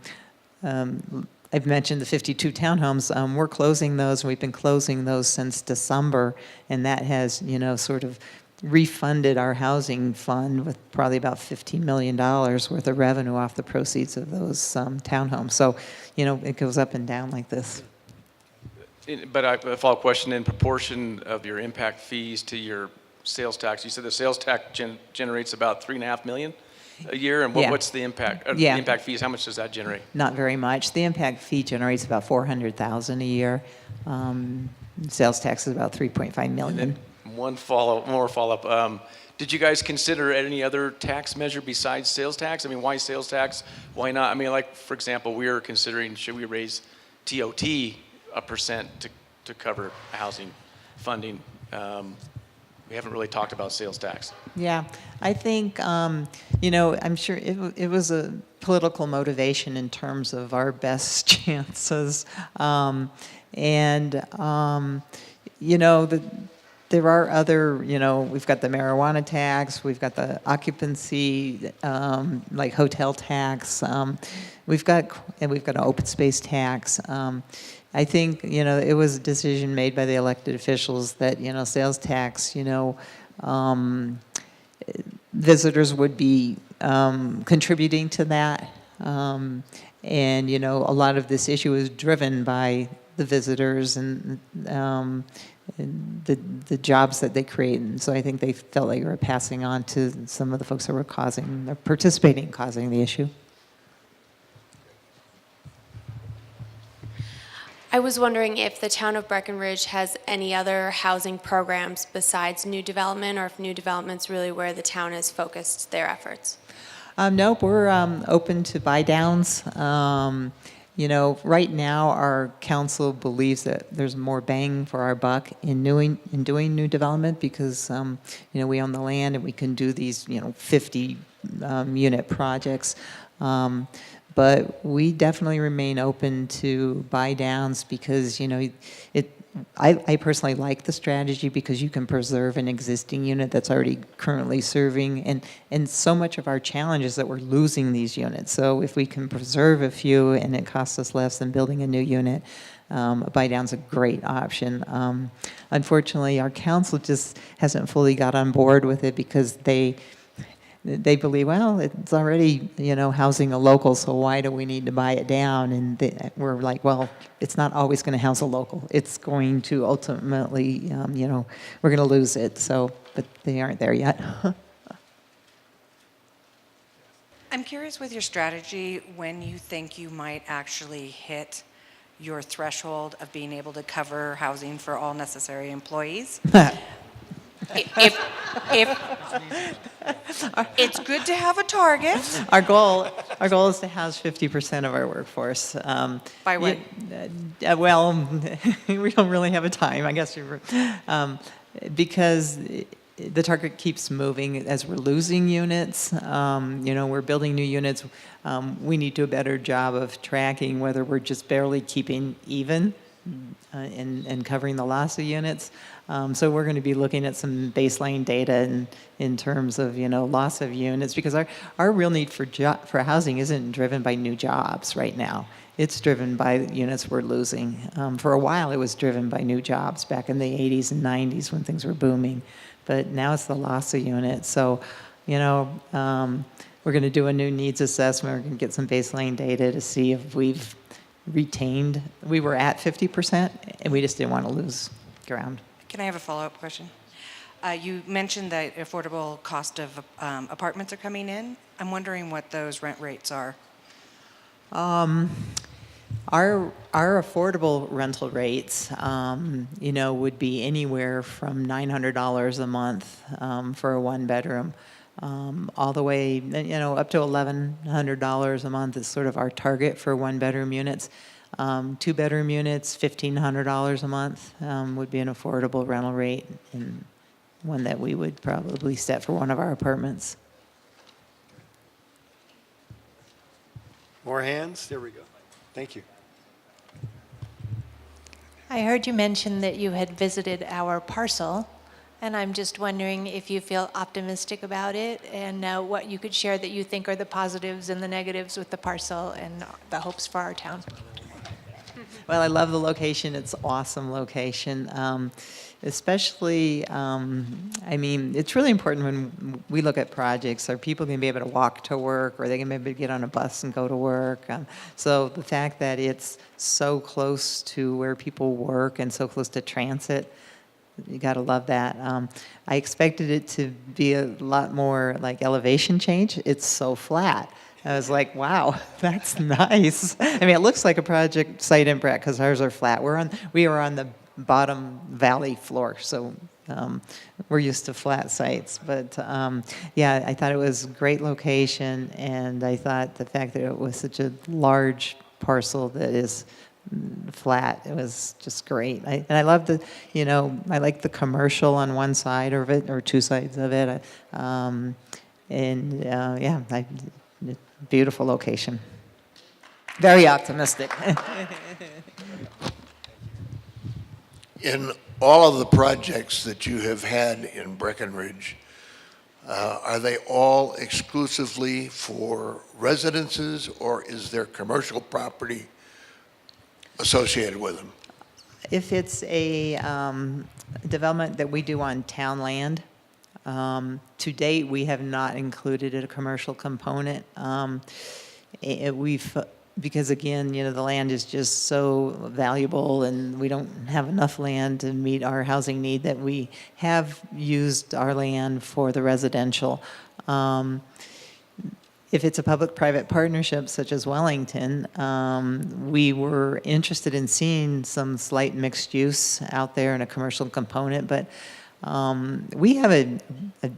mentioned the 52 townhomes. We're closing those, and we've been closing those since December, and that has sort of refunded our housing fund with probably about $15 million worth of revenue off the proceeds of those townhomes. So, it goes up and down like this. But a follow-up question, in proportion of your impact fees to your sales tax, you said the sales tax generates about $3.5 million a year, and what's the impact? The impact fees, how much does that generate? Not very much. The impact fee generates about $400,000 a year. Sales tax is about $3.5 million. One follow-up. Did you guys consider any other tax measure besides sales tax? I mean, why sales tax? Why not? I mean, like, for example, we are considering, should we raise TOT a percent to cover housing funding? We haven't really talked about sales tax. Yeah, I think, I'm sure it was a political motivation in terms of our best chances. There are other, we've got the marijuana tax, we've got the occupancy, like hotel tax, we've got an open space tax. I think, it was a decision made by the elected officials that, sales tax, visitors would be contributing to that. A lot of this issue is driven by the visitors and the jobs that they create. And so I think they felt like they were passing on to some of the folks that were participating in causing the issue. I was wondering if the town of Breckenridge has any other housing programs besides new development, or if new development's really where the town has focused their efforts. Nope, we're open to buy downs. Right now our council believes that there's more bang for our buck in doing new development because we own the land and we can do these 50 unit projects. But we definitely remain open to buy downs because I personally like the strategy because you can preserve an existing unit that's already currently serving, and so much of our challenge is that we're losing these units. So if we can preserve a few and it costs us less than building a new unit, a buy down's a great option. Unfortunately, our council just hasn't fully got on board with it because they believe, well, it's already, housing a local, so why do we need to buy it down? And we're like, well, it's not always going to house a local. It's going to ultimately, we're going to lose it. So, but they aren't there yet. I'm curious with your strategy when you think you might actually hit your threshold of being able to cover housing for all necessary employees. If it's good to have a target. Our goal is to house 50% of our workforce. By when? Well, we don't really have a time, I guess, because the target keeps moving as we're losing units. We're building new units. We need to do a better job of tracking whether we're just barely keeping even and covering the loss of units. So we're going to be looking at some baseline data in terms of loss of units, because our real need for housing isn't driven by new jobs right now. It's driven by units we're losing. For a while, it was driven by new jobs back in the 80s and 90s when things were booming, but now it's the loss of units. So, we're going to do a new needs assessment. We're going to get some baseline data to see if we've retained. We were at 50%, and we just didn't want to lose ground. Can I have a follow-up question? You mentioned that affordable cost of apartments are coming in. I'm wondering what those rent rates are. Our affordable rental rates, would be anywhere from $900 a month for a one-bedroom, all the way, up to $1,100 a month is sort of our target for one-bedroom units. Two-bedroom units, $1,500 a month would be an affordable rental rate, and one that we would probably set for one of our apartments. More hands? There we go. Thank you. I heard you mention that you had visited our parcel, and I'm just wondering if you feel optimistic about it and what you could share that you think are the positives and the negatives with the parcel and the hopes for our town. Well, I love the location. It's an awesome location. Especially, it's really important when we look at projects. Are people going to be able to walk to work, or are they going to be able to get on a bus and go to work? So the fact that it's so close to where people work and so close to transit, you got to love that. I expected it to be a lot more like elevation change. It's so flat. I was like, wow, that's nice. It looks like a project site in Breck because ours are flat. We are on the bottom valley floor, so we're used to flat sites. But I thought it was a great location, and I thought the fact that it was such a large parcel that is flat, it was just great. I love I like the commercial on one side of it, or two sides of it. Beautiful location. Very optimistic. In all of the projects that you have had in Breckenridge, are they all exclusively for residences, or is there commercial property associated with them? If it's a development that we do on town land, to date, we have not included a commercial component. Because again, you know, the land is just so valuable and we don't have enough land to meet our housing need that we have used our land for the residential. If it's a public-private partnership such as Wellington, we were interested in seeing some slight mixed use out there and a commercial component, but we have a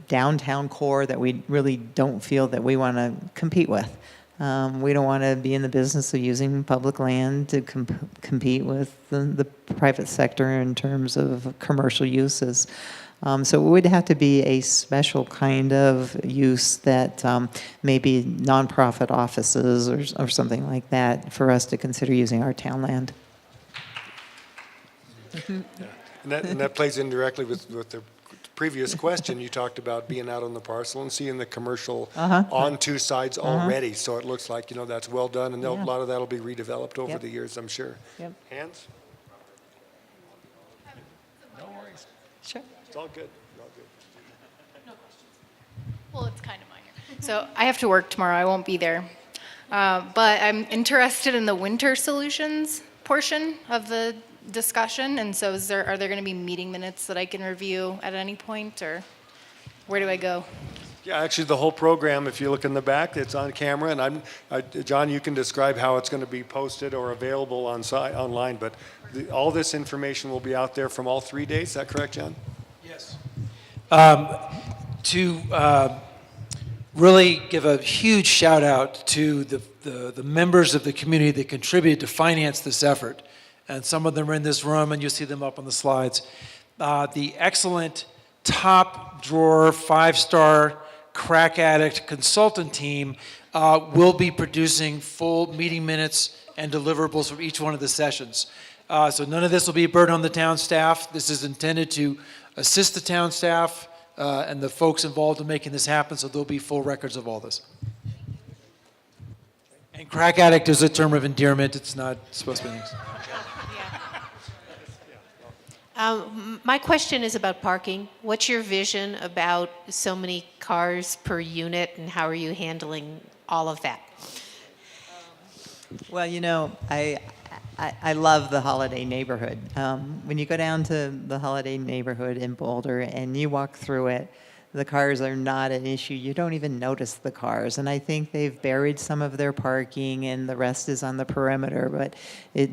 downtown core that we really don't feel that we want to compete with. We don't want to be in the business of using public land to compete with the private sector in terms of commercial uses. So it would have to be a special kind of use that maybe nonprofit offices or something like that for us to consider using our town land. And that plays in directly with the previous question. You talked about being out on the parcel and seeing the commercial on two sides already. So it looks like, you know, that's well done, and a lot of that will be redeveloped over the years, I'm sure. Hands? No worries. Sure. It's all good. All good. Well, it's kind of minor. So I have to work tomorrow. I won't be there. But I'm interested in the winter solutions portion of the discussion. And so are there going to be meeting minutes that I can review at any point, or where do I go? Yeah, actually, the whole program, if you look in the back, it's on camera. And John, you can describe how it's going to be posted or available online. But all this information will be out there from all 3 days. Is that correct, John? Yes. To really give a huge shout out to the members of the community that contributed to finance this effort. And some of them are in this room, and you'll see them up on the slides. The excellent top drawer, 5-star crack addict consultant team will be producing full meeting minutes and deliverables from each one of the sessions. So none of this will be a burden on the town staff. This is intended to assist the town staff and the folks involved in making this happen, so there'll be full records of all this. And crack addict is a term of endearment. It's not supposed to be things. My question is about parking. What's your vision about so many cars per unit, and how are you handling all of that? Well, you know, I love the Holiday neighborhood. When you go down to the Holiday neighborhood in Boulder and you walk through it, the cars are not an issue. You don't even notice the cars. And I think they've buried some of their parking and the rest is on the perimeter. But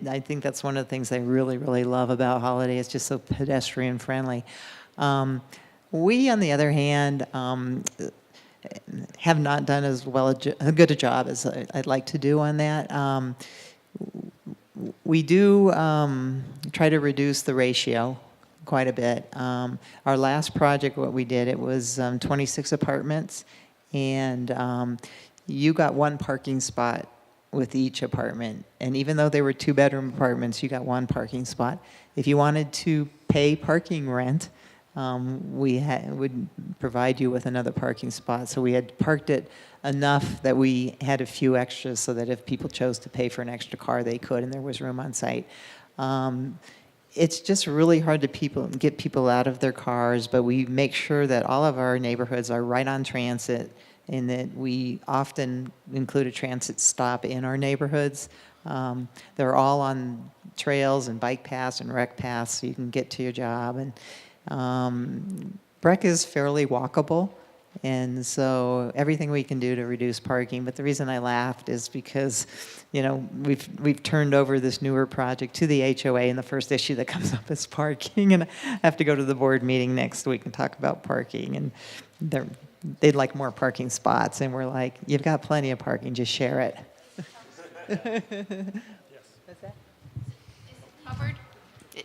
I think that's one of the things I really, really love about Holiday. It's just so pedestrian friendly. We, on the other hand, have not done as a good a job as I'd like to do on that. We do try to reduce the ratio quite a bit. Our last project, what we did, it was 26 apartments, and you got one parking spot with each apartment. And even though they were 2-bedroom apartments, you got one parking spot. If you wanted to pay parking rent, we would provide you with another parking spot. So we had parked it enough that we had a few extras so that if people chose to pay for an extra car, they could, and there was room on site. It's just really hard to get people out of their cars, but we make sure that all of our neighborhoods are right on transit, and that we often include a transit stop in our neighborhoods. They're all on trails and bike paths and rec paths, so you can get to your job. And Breck is fairly walkable, and so everything we can do to reduce parking. But the reason I laughed is because, you know, we've turned over this newer project to the HOA, and the first issue that comes up is parking. And I have to go to the board meeting next week and talk about parking. And they'd like more parking spots, and we're like, you've got plenty of parking, just share it. What's that? Covered?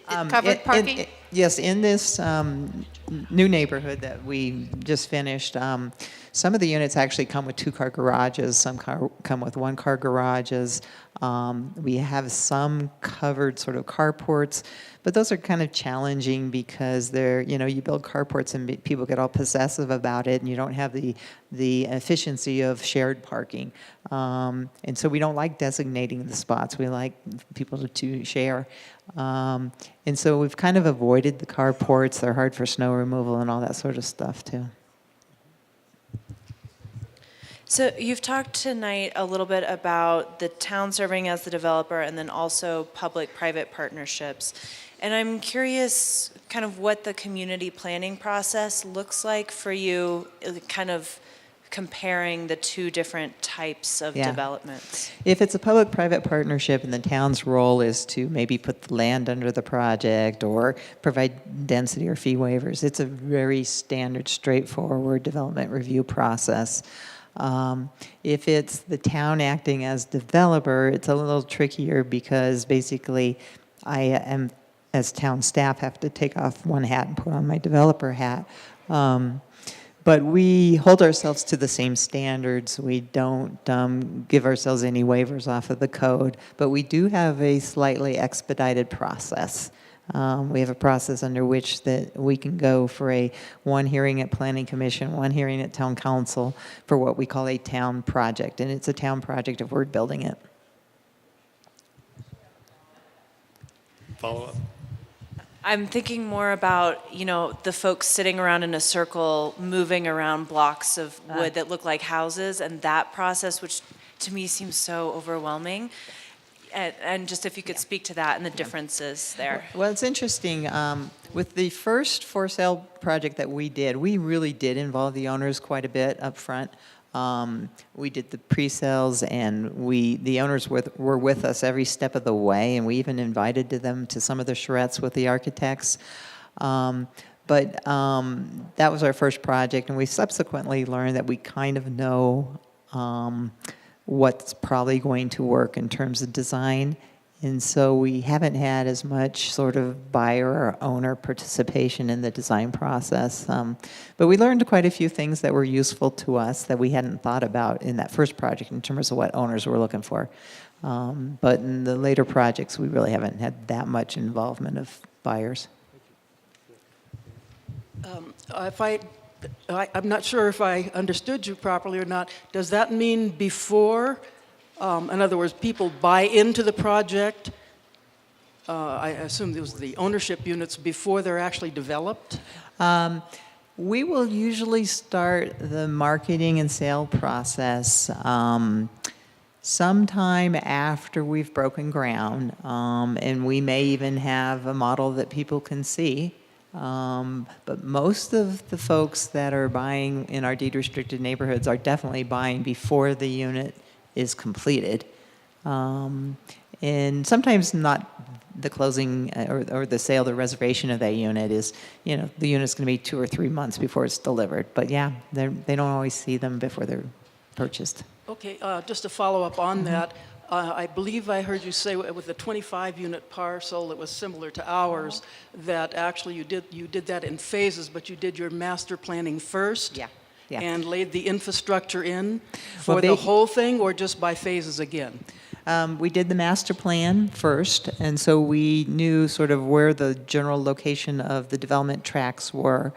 Covered parking? Yes, in this new neighborhood that we just finished, some of the units actually come with two-car garages, some come with one-car garages. We have some covered sort of carports, but those are kind of challenging because they're, you build carports and people get all possessive about it, and you don't have the efficiency of shared parking. And so we don't like designating the spots. We like people to share. And so we've kind of avoided the carports. They're hard for snow removal and all that sort of stuff, too. So you've talked tonight a little bit about the town serving as the developer and then also public-private partnerships. And I'm curious kind of what the community planning process looks like for you, kind of comparing the two different types of developments. If it's a public-private partnership and the town's role is to maybe put the land under the project or provide density or fee waivers, it's a very standard, straightforward development review process. If it's the town acting as developer, it's a little trickier because basically I am, as town staff, have to take off one hat and put on my developer hat. But we hold ourselves to the same standards. We don't give ourselves any waivers off of the code, but we do have a slightly expedited process. We have a process under which that we can go for one hearing at Planning Commission, one hearing at Town Council for what we call a town project, and it's a town project if we're building it. Follow up. I'm thinking more about, the folks sitting around in a circle, moving around blocks of wood that look like houses, and that process, which to me seems so overwhelming. And just if you could speak to that and the differences there. Well, it's interesting. With the first for sale project that we did, we really did involve the owners quite a bit up front. We did the pre-sales, and the owners were with us every step of the way, and we even invited them to some of the charrettes with the architects. But that was our first project, and we subsequently learned that we kind of know what's probably going to work in terms of design. And so we haven't had as much sort of buyer or owner participation in the design process. But we learned quite a few things that were useful to us that we hadn't thought about in that first project in terms of what owners were looking for. But in the later projects, we really haven't had that much involvement of buyers. I'm not sure if I understood you properly or not. Does that mean before, in other words, people buy into the project? I assume it was the ownership units before they're actually developed? We will usually start the marketing and sale process sometime after we've broken ground, and we may even have a model that people can see. But most of the folks that are buying in our deed-restricted neighborhoods are definitely buying before the unit is completed. And sometimes not the closing or the sale, the reservation of that unit is, the unit's going to be 2 or 3 months before it's delivered. But yeah, they don't always see them before they're purchased. Okay, just to follow up on that, I believe I heard you say with the 25-unit parcel that was similar to ours, that actually you did that in phases, but you did your master planning first? Yeah. And laid the infrastructure in for the whole thing, or just by phases again? We did the master plan first, and so we knew sort of where the general location of the development tracks were.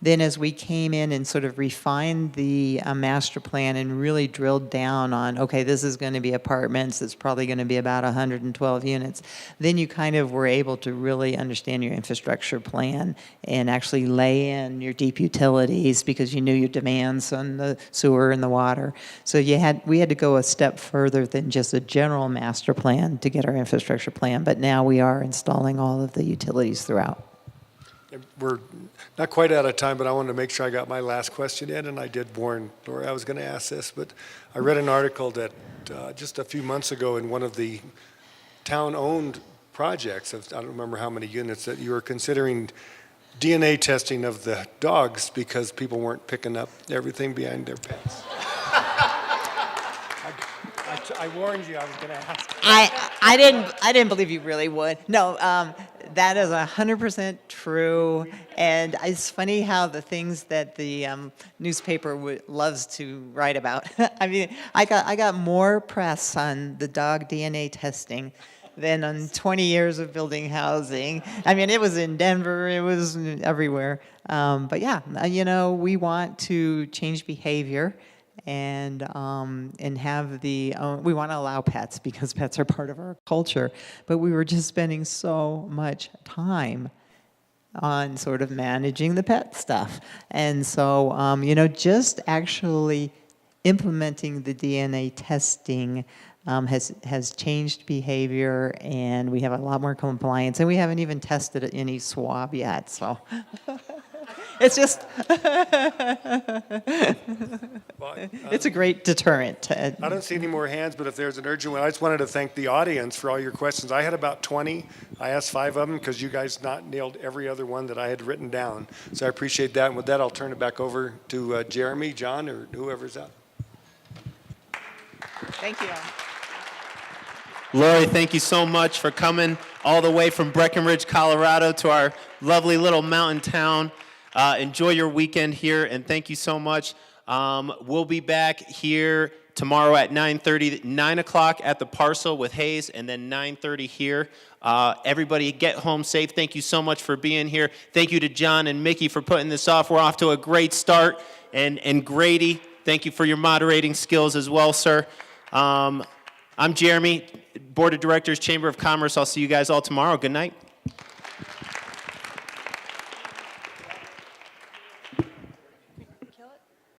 Then as we came in and sort of refined the master plan and really drilled down on, okay, this is going to be apartments, it's probably going to be about 112 units, then you kind of were able to really understand your infrastructure plan and actually lay in your deep utilities because you knew your demands on the sewer and the water. So we had to go a step further than just a general master plan to get our infrastructure plan, but now we are installing all of the utilities throughout. We're not quite out of time, but I wanted to make sure I got my last question in, and I did warn Lori I was going to ask this, but I read an article that just a few months ago in one of the town-owned projects, I don't remember how many units, that you were considering DNA testing of the dogs because people weren't picking up everything behind their pets. I warned you I was going to ask. I didn't believe you really would. No, that is 100% true. And it's funny how the things that the newspaper loves to write about. I mean, I got more press on the dog DNA testing than on 20 years of building housing. I mean, it was in Denver, it was everywhere. But yeah, we want to change behavior and have we want to allow pets because pets are part of our culture. But we were just spending so much time on sort of managing the pet stuff. And so, just actually implementing the DNA testing has changed behavior, and we have a lot more compliance, and we haven't even tested any swab yet, so it's just it's a great deterrent. I don't see any more hands, but if there's an urgent one, I just wanted to thank the audience for all your questions. I had about 20. I asked 5 of them because you guys not nailed every other one that I had written down. So I appreciate that. And with that, I'll turn it back over to Jeremy, John, or whoever's up. Thank you. Lori, thank you so much for coming all the way from Breckenridge, Colorado to our lovely little mountain town. Enjoy your weekend here, and thank you so much. We'll be back here tomorrow at 9:30, 9 o'clock at the parcel with Hayes, and then 9:30 here. Everybody get home safe. Thank you so much for being here. Thank you to John and Mickey for putting this off. We're off to a great start. And Grady, thank you for your moderating skills as well, sir. I'm Jeremy, Board of Directors, Chamber of Commerce. I'll see you guys all tomorrow. Good night.